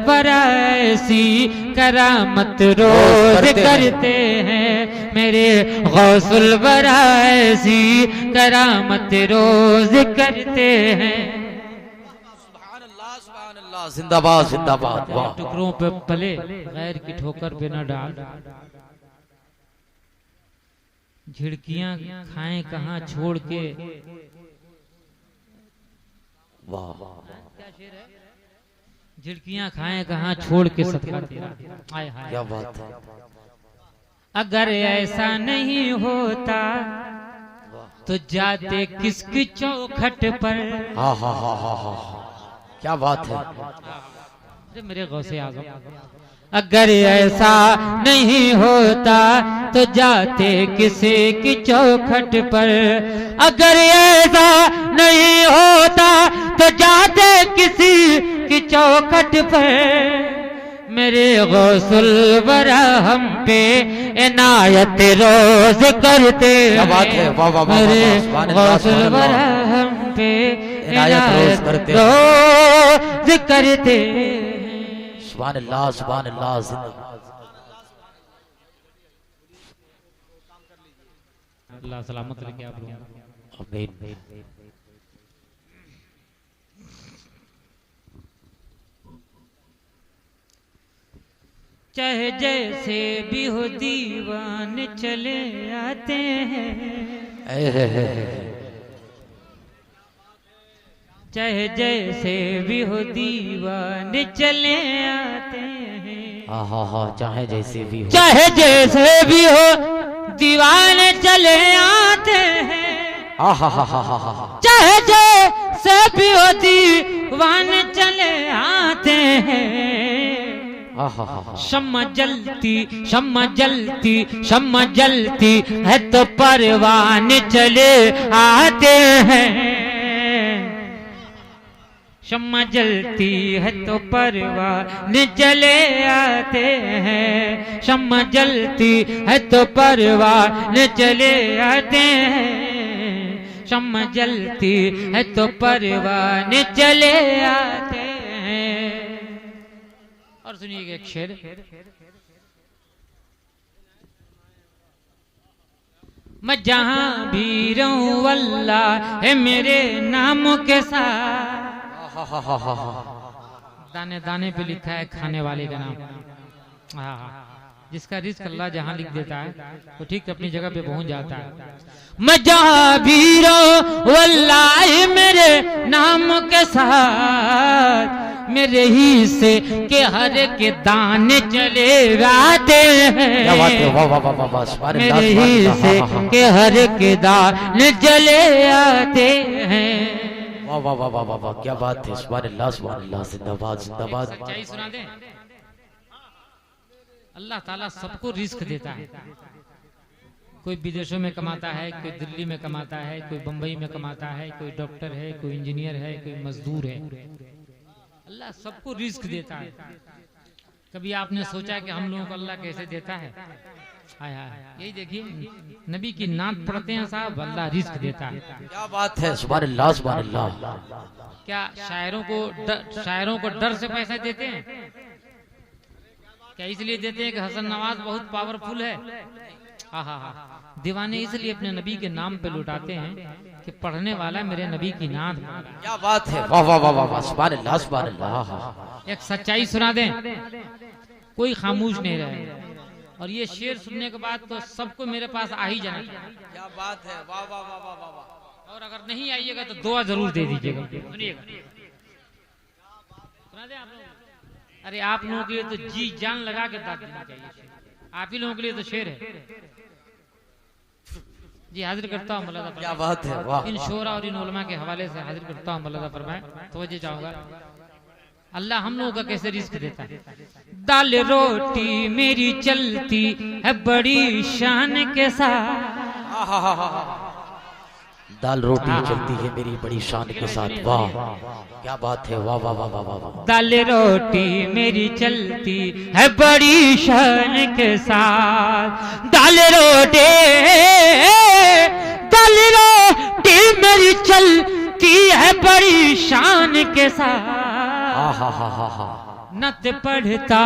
वरायसी करामत रोज़ करते हैं। मेरे गौसुल वरायसी करामत रोज़ करते हैं। जिंदाबाद जिंदाबाद, वाह। टुकड़ों पे पले, गैर की ठोकर पे न डाल, झिड़कियां खाएं कहाँ छोड़ के, वाह, झिड़कियां खाएं कहाँ छोड़ के सदका तेरा। हाय हाय, क्या बात है। अगर ऐसा नहीं होता तो जाते किसकी चौखट पर। हा हा हा हा हा, क्या बात है। अरे मेरे गौसे आज़म, अगर ऐसा नहीं होता तो जाते किसी की चौखट पर। अगर ऐसा नहीं होता तो जाते किसी की चौखट पर। मेरे गौसुल वरा हम पे इनायत रोज़ करते हैं। क्या बात है, वाह वाह वाह, मेरे गौसुल वरा हम पे इनायत रोज़ करते हैं। रोज़ करते हैं। सुभान अल्लाह, सुभान अल्लाह, अल्लाह सलामत रखे आप लोग। आमीन। चाहे जैसे भी हो दीवान चले आते हैं। चाहे जैसे भी हो दीवान चले आते हैं। हाँ हाँ हाँ, चाहे जैसे भी हो, चाहे जैसे भी हो दीवाने चले आते हैं। हाँ हाँ हाँ हाँ हाँ हाँ, चाहे जैसे भी हो दीवाने चले आते हैं। हाँ हाँ हाँ हाँ, शम्मा जलती, शम्मा जलती, शम्मा जलती है तो परवाने चले आते हैं। शम्मा जलती है तो परवाने चले आते हैं। शम्मा जलती है तो परवाने चले आते हैं। शम्मा जलती है तो परवाने चले आते हैं। और सुनिएगा एक शेर, मैं जहां भी रहूं अल्लाह है मेरे नाम के साथ। दाने दाने पे लिखा है खाने वाले का नाम। हाँ, जिसका रिस्क अल्लाह जहाँ लिख देता है वो ठीक अपनी जगह पे पहुंच जाता है। मैं जहाँ भी रहूं वल्लाही मेरे नाम के साथ मेरे ही से के हर के दाने चले आते हैं। क्या बात है, वाह वाह वाह वाह वाह, सुभान अल्लाह, मेरे सुभान ही अल्लाह, से हाँ, हाँ, हाँ। के हर के दाने चले आते हैं। वाह वाह वाह वाह वाह वाह, क्या बात है, सुभान अल्लाह सुभान अल्लाह, जिंदाबाद जिंदाबाद। सच्चाई सुना दें, अल्लाह ताला सबको रिस्क देता है। कोई विदेशों में कमाता है, कोई दिल्ली में कमाता है, कोई बंबई में कमाता है, कोई डॉक्टर है, कोई इंजीनियर है, कोई मजदूर है। अल्लाह सबको रिस्क देता है। कभी आपने सोचा कि हम लोगों को अल्लाह कैसे देता है? हाय हाय, यही देखिए नबी की नात पढ़ते हैं साहब, अल्लाह रिस्क देता है। क्या बात है, सुभान अल्लाह सुभान अल्लाह। क्या शायरों को डर से पैसा देते हैं? क्या इसलिए देते हैं कि हसन नवाज बहुत पावरफुल है? हाँ हाँ हाँ, दीवाने इसलिए अपने नबी के नाम पे लुटाते हैं कि पढ़ने वाला मेरे नबी की नात। क्या बात है, वाह वाह वाह वाह वाह, सुभान अल्लाह सुभान अल्लाह। एक सच्चाई सुना दें, कोई खामोश नहीं रहे। और ये शेर सुनने के बाद तो सबको मेरे पास आ ही जाना चाहिए। क्या बात है, वाह वाह वाह वाह वाह। और अगर नहीं आइएगा तो दुआ जरूर दे दीजिएगा। सुनिएगा, सुना दें आप लोग। अरे आप लोगों के लिए तो जी जान लगा के दाद देना चाहिए। आप ही लोगों के लिए तो शेर है जी। हाजिर करता हूँ मौलाना, क्या बात है, वाह। इन शोरा और इन उलमा के हवाले से हाजिर करता हूँ मौलाना फरमाए। तवज्जो चाहूंगा, अल्लाह हम लोगों का कैसे रिस्क देता है। दाल रोटी मेरी चलती है बड़ी शान के साथ। दाल रोटी चलती है मेरी बड़ी शान के साथ, वाह क्या बात है, वाह वाह वाह वाह वाह वाह। दाल रोटी मेरी चलती है बड़ी शान के साथ। दाल रोटी मेरी चलती है बड़ी शान के साथ। नत पढ़ता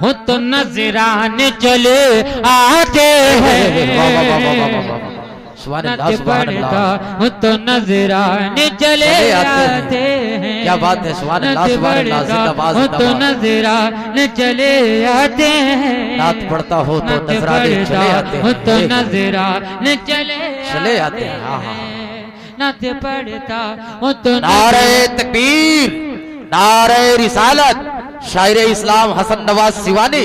हो तो नजराने चले आते हैं। नत पढ़ता हो तो नजराने चले आते हैं। क्या बात है, सुभान अल्लाह सुभान अल्लाह, जिंदाबाद हो तो नजराने चले आते हैं। नात पढ़ता हो तो नजराने चले आते हैं, हो तो नजराने चले आते हैं। हाँ हाँ, नत पढ़ता हो तो नारे तकबीर, नारे रिसालत, शायर इस्लाम हसन नवाज सिवानी,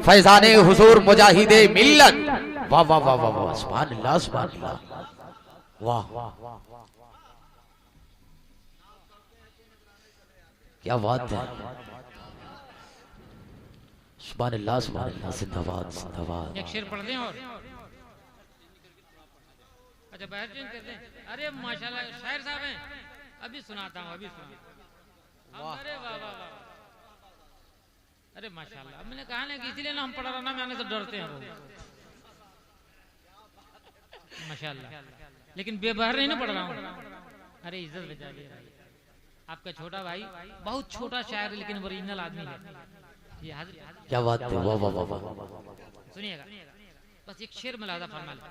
फैजाने हुजूर मुजाहिदे मिल्लत। वाह वाह वाह वाह वाह, सुभान अल्लाह सुभान अल्लाह, वाह क्या बात है, सुभान अल्लाह सुभान अल्लाह, जिंदाबाद जिंदाबाद। एक शेर पढ़ दें और अच्छा बाहर चेंज कर दें। अरे माशाल्लाह शायर साहब हैं, अभी सुनाता हूँ, अभी सुनाता हूँ। अरे वाह वाह वाह, अरे माशाल्लाह। अब मैंने कहा ना कि इसलिए ना हम पढ़ाना में आने से डरते हैं वो, माशाल्लाह। लेकिन बेबहर नहीं ना पढ़ रहा हूँ। अरे इज्जत बचा ली आपका छोटा भाई, बहुत छोटा शायर है लेकिन ओरिजिनल आदमी है ये। हाजिर क्या बात है, वाह वाह वाह वाह। सुनिएगा, बस एक शेर मुलाजा फरमा लें।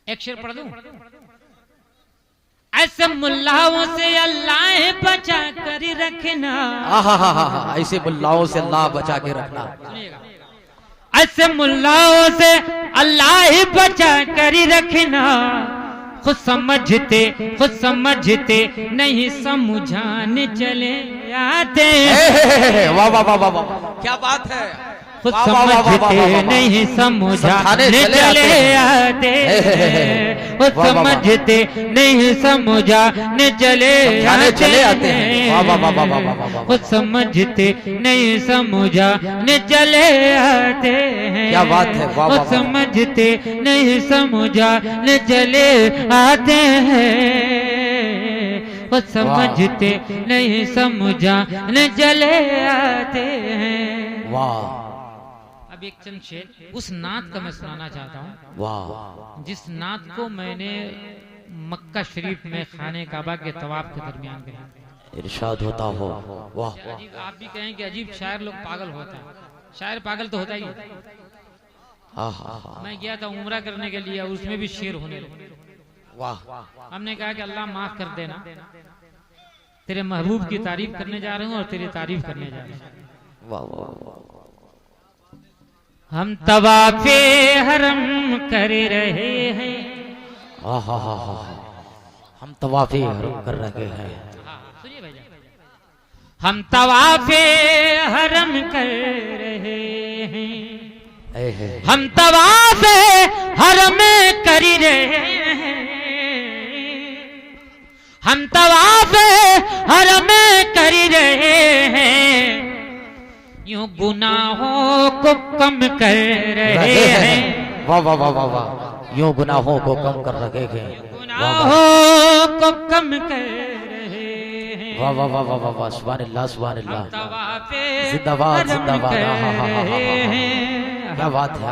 एक शेर पढ़ दूं। ऐसे मुल्लाओं से अल्लाह बचा कर रखना। ऐसे मुल्लाओं से अल्लाह बचा के रखना। सुनिएगा, ऐसे मुल्लाओं से अल्लाह बचा कर रखना। खुद समझते नहीं समझाने चले आते। वाह वाह वाह वाह, क्या बात है, खुद समझते नहीं समझाने चले आते। खुद समझते नहीं समझाने चले आते हैं। खुद समझते नहीं समझाने चले आते हैं। क्या बात है, खुद समझते नहीं समझाने चले आते हैं। खुद समझते नहीं समझाने चले आते हैं। वाह, एक चंद शेर उस नात का मैं सुनाना चाहता हूँ, वाह, जिस नात को मैंने मक्का शरीफ में खाने काबा के तवाफ के दरमियान कहा। इरशाद होता हो, वाह। अजीब, आप भी कहें कि अजीब शायर लोग पागल होता है। शायर पागल तो होता ही है। मैं गया था उम्रा करने के लिए, उसमें भी शेर होने लगे। वाह हमने कहा कि अल्लाह माफ कर देना, तेरे महबूब की तारीफ करने जा रहे हूँ और तेरी तारीफ करने जा रहे हैं। वाह वाह हम तवाफे हरम कर रहे हैं। हम तवाफे हरम कर रहे हैं। सुनिए भैया, हम तवाफे हरम कर रहे हैं, हम तवाफे हरम कर रहे हैं, हम तवाफे हरम कर रहे हैं, यूं गुनाहों को कम कर रहे हैं। वाह वाह वाह वाह वाह, यूं गुनाहों को कम कर रहे हैं, गुनाहों को कम कर रहे हैं। वाह वाह वाह वाह वाह वाह, सुभान अल्लाह सुभान अल्लाह, तवाफे जिंदाबाद जिंदाबाद, हैं। क्या बात है,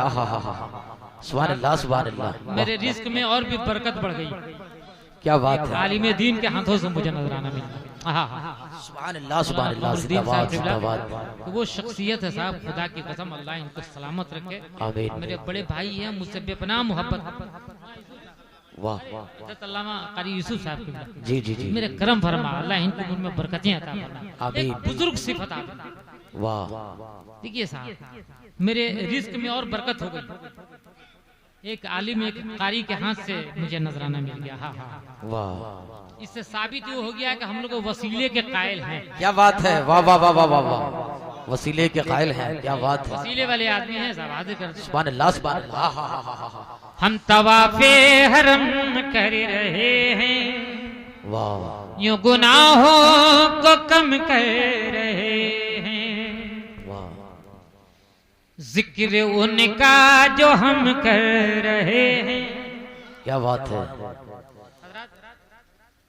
सुभान अल्लाह सुभान अल्लाह। मेरे रिस्क में और भी बरकत बढ़ गई, क्या बात है, आलिम दीन के हाथों से मुझे नजराना मिला। सुभान अल्लाह सुभान अल्लाह, जिंदाबाद जिंदाबाद। तो वो शख्सियत है साहब, खुदा की कसम, अल्लाह इनको सलामत रखे। आमीन। मेरे बड़े भाई हैं, मुझसे बेपनाह मोहब्बत। वाह अल्लामा कारी यूसुफ साहब की जी जी जी, मेरे करम फरमा, अल्लाह इनको उनमें बरकतें अता फरमा। आमीन। एक बुजुर्ग सिफत आप वाह, देखिए साहब, मेरे रिस्क में और बरकत हो गई। एक आलिम एक कारी के हाथ से मुझे नजराना मिल गया। वाह, इससे साबित ये हो गया कि हम लोग वसीले के कायल हैं। क्या बात है, वाह वाह वाह वाह वाह वाह, वसीले के कायल हैं, क्या बात है, वसीले वाले आदमी हैं साहब, हाजिर कर दो। सुभान अल्लाह सुभान अल्लाह। हम तवाफे हरम कर रहे हैं, वाह यूं गुनाहों को कम कर रहे हैं, वाह, जिक्र उनका जो हम कर रहे हैं। क्या बात है।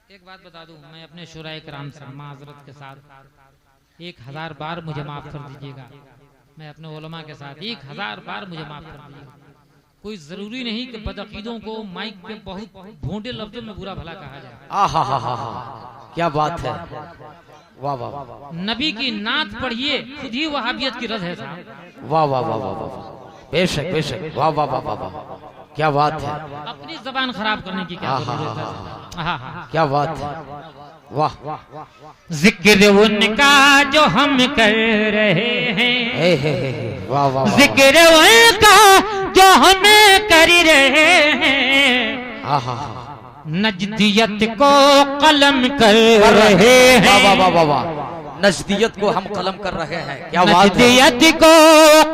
एक बात बता दूं, मैं अपने शुराए कराम से माजरत के साथ 1000 बार मुझे माफ कर दीजिएगा। मैं अपने उलमा के साथ 1000 बार मुझे माफ कर दीजिएगा। कोई जरूरी नहीं कि बदअकीदों को माइक पे बहुत भोंडे लफ्जों में बुरा भला कहा जाए। क्या बात है, वाह वाह वाह, नबी की नात पढ़िए, खुद ही वहाबियत की रद है साहब। वाह वाह वाह वाह वाह, बेशक बेशक, वाह वाह वाह वाह वाह, क्या बात है, अपनी जबान खराब करने की क्या जरूरत है। क्या बात है, वाह, जिक्र उनका जो हम कर रहे हैं, वाह वाह, जिक्र उनका जो हम कर रहे हैं, नजदियत को कलम कर रहे हैं। वाह वाह वाह वाह, नजदियत को हम कलम कर रहे हैं, क्या बात है, नजदियत को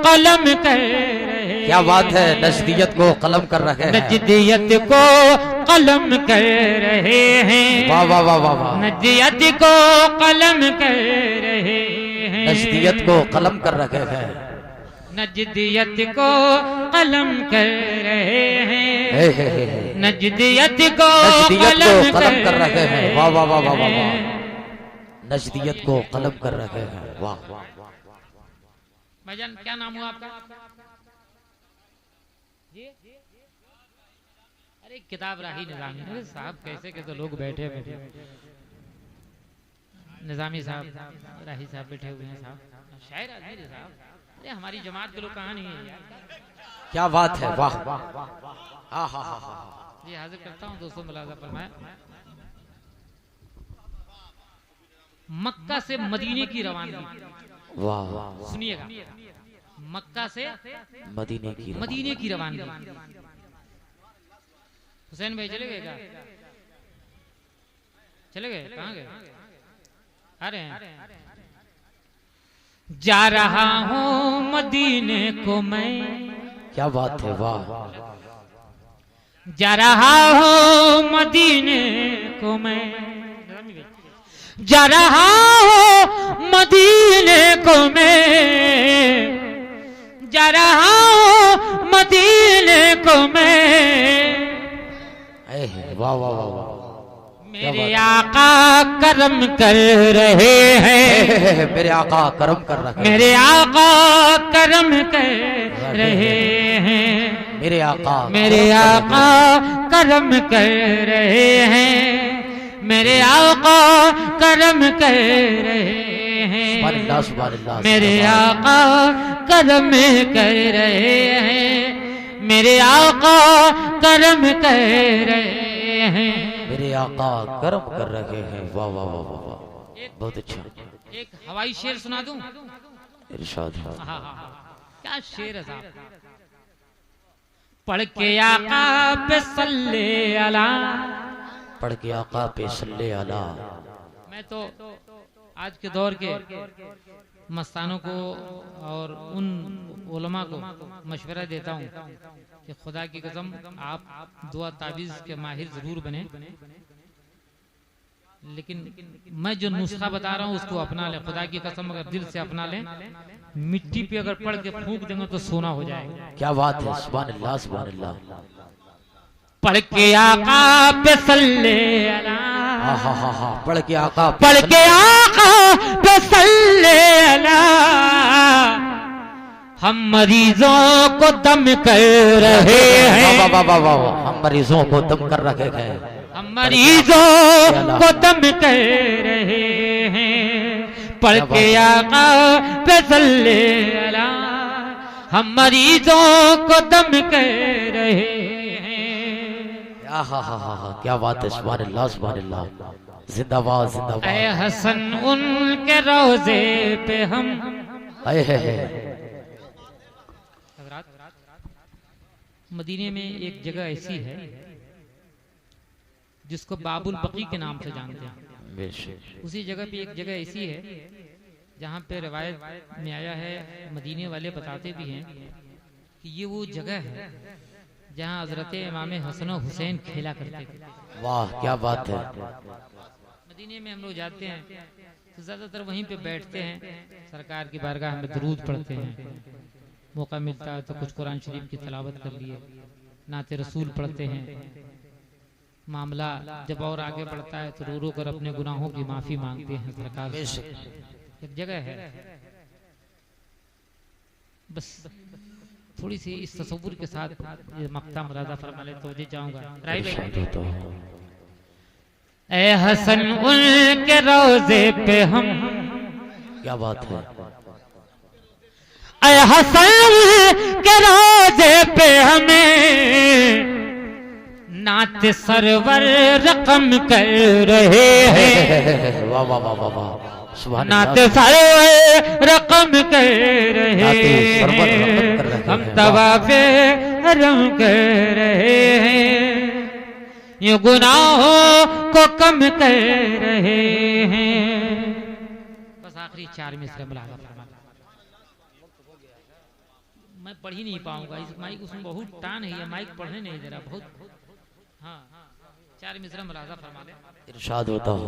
कलम कर रहे हैं, क्या बात है, नजदियत को कलम कर रहे हैं, नजदियत को कलम कर रहे हैं। वाह वाह वाह वाह वाह, नजदियत को कलम कर रहे हैं, नजदियत को कलम कर रहे हैं, नजदियत को कलम कर रहे हैं, नजदियत को कलम कर रहे हैं। वाह वाह वाह वाह वाह, नजदियत को कलम कर रहे हैं। वाह, भाईजान क्या नाम हुआ आपका? अरे किताब राही निजामी। अरे साहब कैसे कैसे लोग बैठे बैठे, निजामी साहब राही साहब बैठे हुए हैं साहब, शायर आदमी साहब। अरे हमारी जमात के लोग कहाँ नहीं है यार, क्या बात है, वाह, जी हाजिर करता हूँ दोस्तों, मुलाजा फरमाया। मक्का से मदीने की रवानगी, वाह, सुनिएगा, मक्का से मदीने की रवानगी। हुसैन भाई चले गए क्या? चले गए, कहाँ गए? आ रहे हैं। जा रहा हूँ मदीने को मैं, क्या बात है, वाह, जा रहा हूँ मदीने को मैं, जा रहा हूँ मदीने को मैं, जा रहा हूँ मदीने को मैं। वाह वाह वाह वाह, मेरे आका करम कर रहे हैं, मेरे आका करम कर रहे हैं, मेरे आका करम कर रहे हैं, मेरे आका करम कर रहे हैं, मेरे आका करम कर रहे हैं, सुभान अल्लाह, मेरे आका करम कर रहे हैं, मेरे आका करम कर रहे हैं। मेरे आका कर्म कर रहे हैं। वाह वाह वाह वाह वाह, बहुत अच्छा। एक हवाई शेर सुना दूं? इरशाद। हाँ, क्या शेर है साहब। पढ़ के आका पे सल्ले अला। पढ़ के आका पे सल्ले अला। मैं तो आज के दौर के मस्तानों को और उन उलमा को मशवरा देता हूँ कि खुदा की कसम आप दुआ ताबीज के माहिर जरूर बने, लेकिन मैं जो नुस्खा बता रहा हूँ उसको अपना लें। खुदा की कसम अगर दिल से अपना लें, मिट्टी पे अगर पड़ के फूंक देंगे तो सोना हो जाएगा। क्या बात है, सुभान अल्लाह सुभान अल्लाह। पढ़ के आका पे सल्ले अला। हाँ, पढ़ के आका पे सल्ले अला। हम मरीजों को दम कर रहे हैं। वाह वाह वाह, हम मरीजों को दम कर रहे हैं। हम मरीजों को दम कर रहे हैं। पढ़ के आका पे सल्ले अला। हम मरीजों को दम कर रहे हैं। हाँ, क्या बात है, सुभान अल्लाह सुभान अल्लाह। जिंदाबाद जिंदाबाद। ऐ हसन उनके रोजे पे हम। मदीने में एक जगह ऐसी है जिसको बाबुल बकी के नाम से जानते हैं। उसी जगह पे एक जगह ऐसी है जहाँ पे रिवायत में आया है, मदीने वाले बताते भी हैं कि ये वो जगह है जहाँ हजरत इमाम हसन और हुसैन खेला करते थे। वाह क्या बात है। मदीने में हम लोग जाते हैं तो ज्यादातर वहीं पे बैठते हैं, सरकार की बारगाह में दरूद पढ़ते हैं, मौका मिलता है तो कुछ कुरान शरीफ की तिलावत कर लिए, नाते रसूल पढ़ते हैं। मामला जब और आगे बढ़ता है तो रो रो कर अपने गुनाहों की माफी मांगते हैं सरकार से। एक जगह है, बस थोड़ी सी इस तसव्वुर के साथ ये मक्ता मुरादा फरमा ले तो जाऊंगा। ऐ हसन उनके रोजे पे हम। क्या बात है। ऐ हसन के रोजे पे हमें नात सरवर रकम कर रहे हैं। वाह वाह वाह वाह वाह, नात सरवर रकम कर रहे हैं। हम तवाफे रम कर रहे हैं, ये गुनाहों को कम कर रहे हैं। बस आखिरी 4 मिसरे मुलाज़ा फरमा। मैं पढ़ ही नहीं पाऊंगा, इस माइक उसमें बहुत टान है, ये माइक पढ़ने नहीं दे रहा बहुत। हाँ, 4 मिसरे मुलाज़ा फरमा ले। इरशाद होता हो।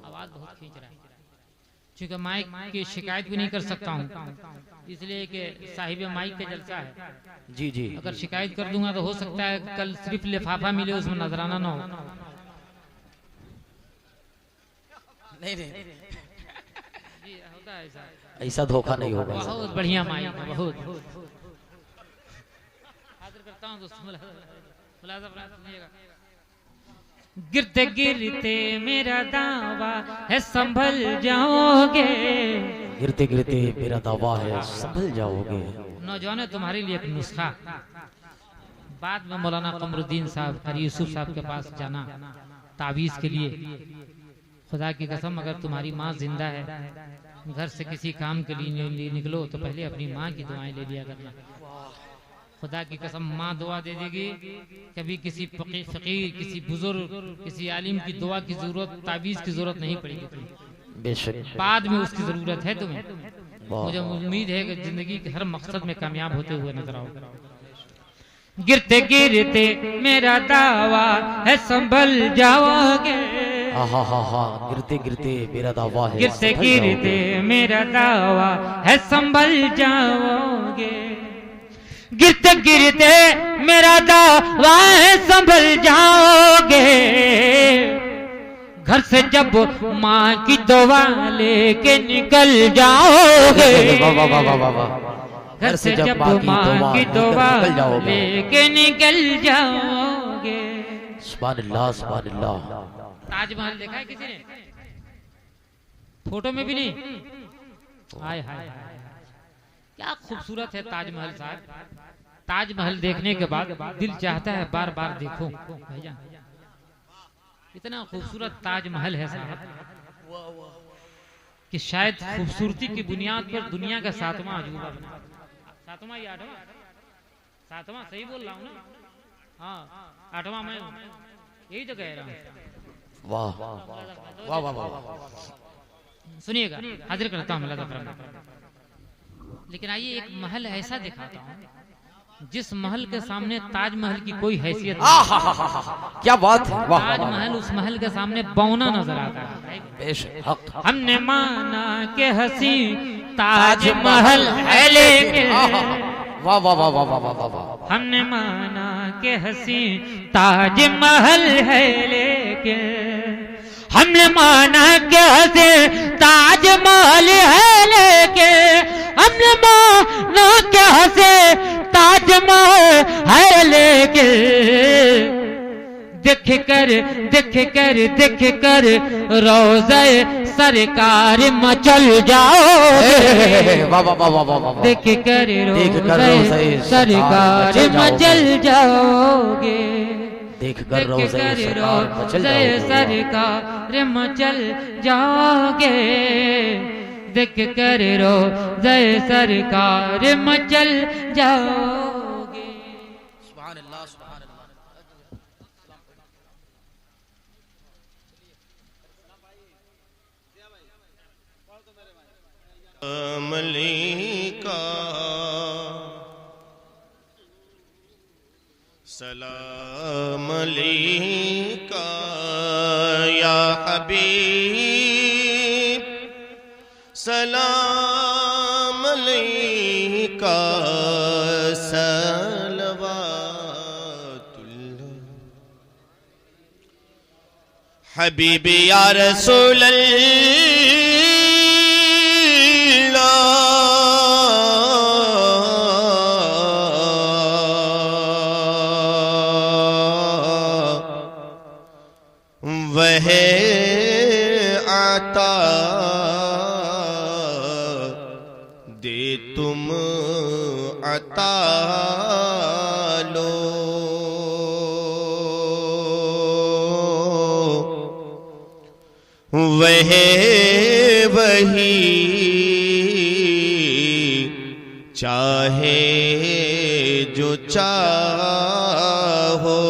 आवाज बहुत खींच रहा है, क्योंकि माइक की शिकायत भी नहीं कर सकता हूँ, इसलिए कि साहिब माइक का जलसा है। जी जी, अगर शिकायत कर दूंगा तो हो सकता है कल सिर्फ लिफाफा मिले, उसमें नजराना ना हो। नहीं जी होता है ऐसा धोखा नहीं होगा। बहुत बढ़िया माइक है, बहुत हाजिर करता हूँ दोस्तों। गिरते गिरते मेरा दावा है संभल जाओगे। गिरते गिरते मेरा दावा है संभल जाओगे। नौजवान तुम्हारे लिए एक नुस्खा। बाद में मौलाना कमरुद्दीन साहब कारी यूसुफ साहब के पास जाना तावीज के लिए। खुदा की कसम अगर तुम्हारी माँ जिंदा है, घर से किसी काम के लिए निकलो तो पहले अपनी माँ की दुआएं ले लिया करना। खुदा की कसम माँ दुआ दे देगी। कभी किसी फकीर, किसी बुजुर्ग, किसी आलिम की दुआ की जरूरत, तावीज की जरूरत नहीं पड़ेगी तुम्हें। बेशक बाद में उसकी जरूरत है तुम्हें। मुझे उम्मीद है कि जिंदगी के हर मकसद में कामयाब होते हुए नजर आओगे। गिरते गिरते मेरा दावा है संभल जाओगे। गिरते गिरते मेरा दावा है। गिरते गिरते मेरा दावा है संभल जाओगे। गिरते गिरते मेरा दावा है संभल जाओगे। घर से जब माँ की दुआ लेके निकल जाओगे। घर से जब माँ की दुआ लेके निकल जाओगे। सुभान अल्लाह सुभान अल्लाह। ताजमहल देखा है किसी ने? फोटो में भी नहीं। हाय हाय क्या खूबसूरत है ताजमहल साहब। ताजमहल देखने के बाद दिल चाहता है बार बार देखो। इतना खूबसूरत ताजमहल है साहब कि शायद खूबसूरती की बुनियाद पर दुनिया का 7वां अजूबा बना। 7वां या 8वां? 7वां सही बोल रहा हूँ ना? हाँ 8वां मैं हूँ, यही तो कह रहा हूँ। वाह वाह वाह वाह। सुनिएगा, हाजिर करता हूँ। लेकिन आइए एक महल ऐसा दिखाता हूँ जिस महल के सामने ताजमहल की कोई हैसियत नहीं। क्या बात है, वाह वाह वाह। ताजमहल उस महल के सामने बौना नजर आता है। बेशक हमने माना के हंसी ताजमहल है लेकिन, वाह वाह वाह वाह वाह वाह वाह। हमने माना के हंसी ताजमहल है लेकिन, हमने माना के हंसी ताजमहल है लेकिन, हमने माना के हंसी ताजमहल है लेकिन, देख कर रोज़े सरकार मचल जाओगे। वाह वाह वाह वाह वाह। देख कर रोज़े सरकार मचल जाओगे। देख कर रोज़े सरकार मचल जाओगे। देख कर रोज़े सरकार मचल जाओगे। सुभान अल्लाह, सुभान अल्लाह। मलिका सलाम अलैका या हबीब, सलाम अलैका सलवातुल्लाह। हबीबी या रसूल वह आता दे तुम अता लो। वह वही चाहे जो चाहो,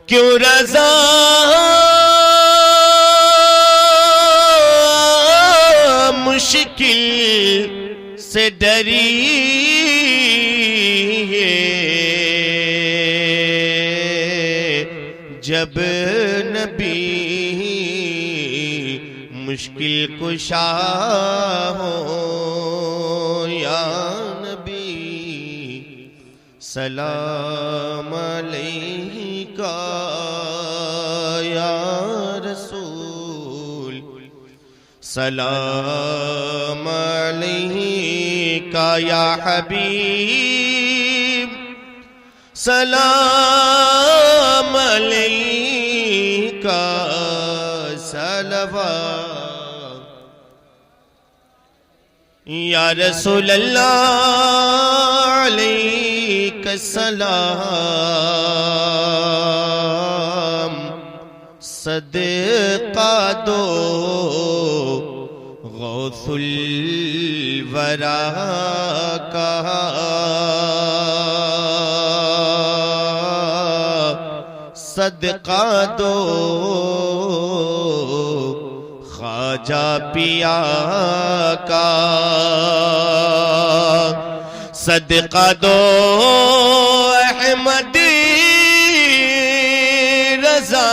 क्यों रज़ा मुश्किल से डरी है, जब नबी मुश्किल कुशा हो। या नबी सलाम अलैका या रसूल, सलाम अलैका या हबीब, सलाम अलैका सलवात। या रसूल अल्लाह अलैका सलाम, सदका दो गौसुल वरा का, सदका दो ख्वाजा पिया का, सदका दो अहमदी रजा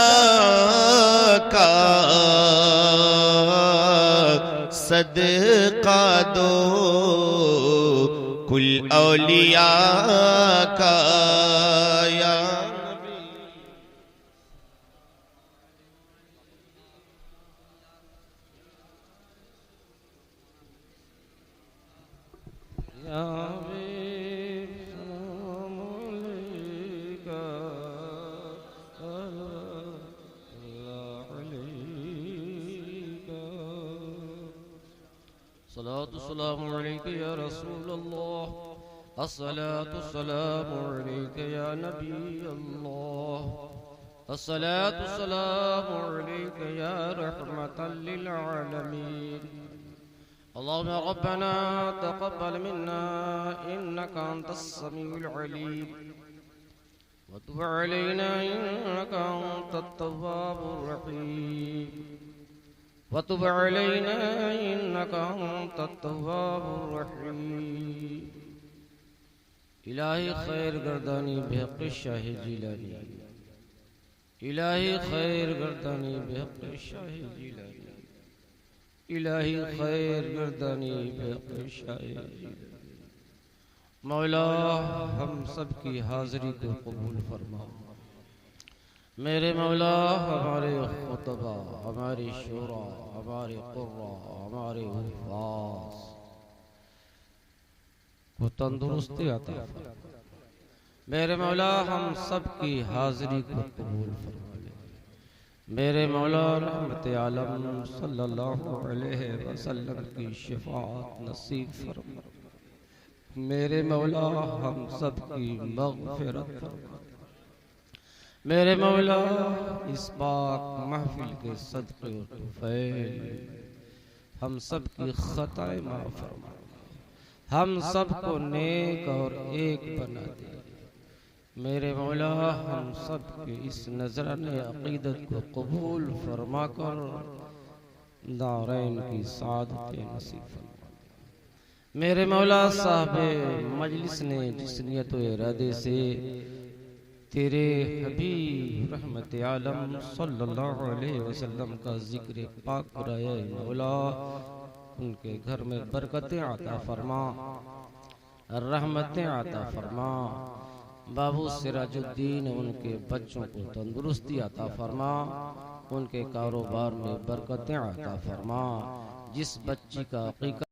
का, सदका दो कुल औलिया का। या सलातु सलामु अलैका या रसूल अल्लाह, अस्सलातु सलामु अलैका या नबी अल्लाह, अस्सलातु सलामु अलैका या रहमतल लिल आलमीन। अल्लाहुम्मा रब्बना तक़ब्बल मिन्ना इन्नका अंतस समीउल अलीम व तुब अलैना इन्नका अंतत तव्वाबुर रहीम व तुब अलैना इन्नका अंतत तव्वाबुर रहीम। इलाही खैर गर्दानी बेहक़ शाह जिलानी, इलाही खैर गर्दानी बेहक़ शाह जिलानी, इलाही खैर गर्दानी बेहक़ शाह जिलानी। मौला हम सब की हाज़री को कबूल फरमा। मेरे मौला हमारे खुतबा, हमारी शूरा, हमारे कुर्रा, हमारे हुफ़ाज़ को तंदुरुस्ती अता फरमा। मेरे मौला हम सब की हाज़री को कबूल फरमा ले। मेरे मौला रहमत आलम सल्लल्लाहु अलैहि वसल्लम की शफ़ाअत नसीब फरमा। मेरे मौला हम सब की मग़फ़िरत फरमा। मेरे मौला इस पाक महफिल के सदक़े और तुफ़ैल हम सब की ख़ताएं माफ़ फरमा। हम सबको नेक और एक बना दे। मेरे मौला हम सब के इस नजराने अक़ीदत को कबूल फरमा कर दारैन की सादत नसीब फरमा। मेरे मौला साहबे मजलिस ने जिस नियत व इरादे से तेरे हबीब रहमत आलम सल्लल्लाहु अलैहि वसल्लम का जिक्र पाक कराया, मौला उनके घर में बरकतें आता फरमा, रहमतें आता फरमा। बाबू सिराजुद्दीन उनके बच्चों को तंदुरुस्ती आता फरमा, उनके कारोबार में बरकतें आता फरमा। जिस बच्ची का अक़ीक़ा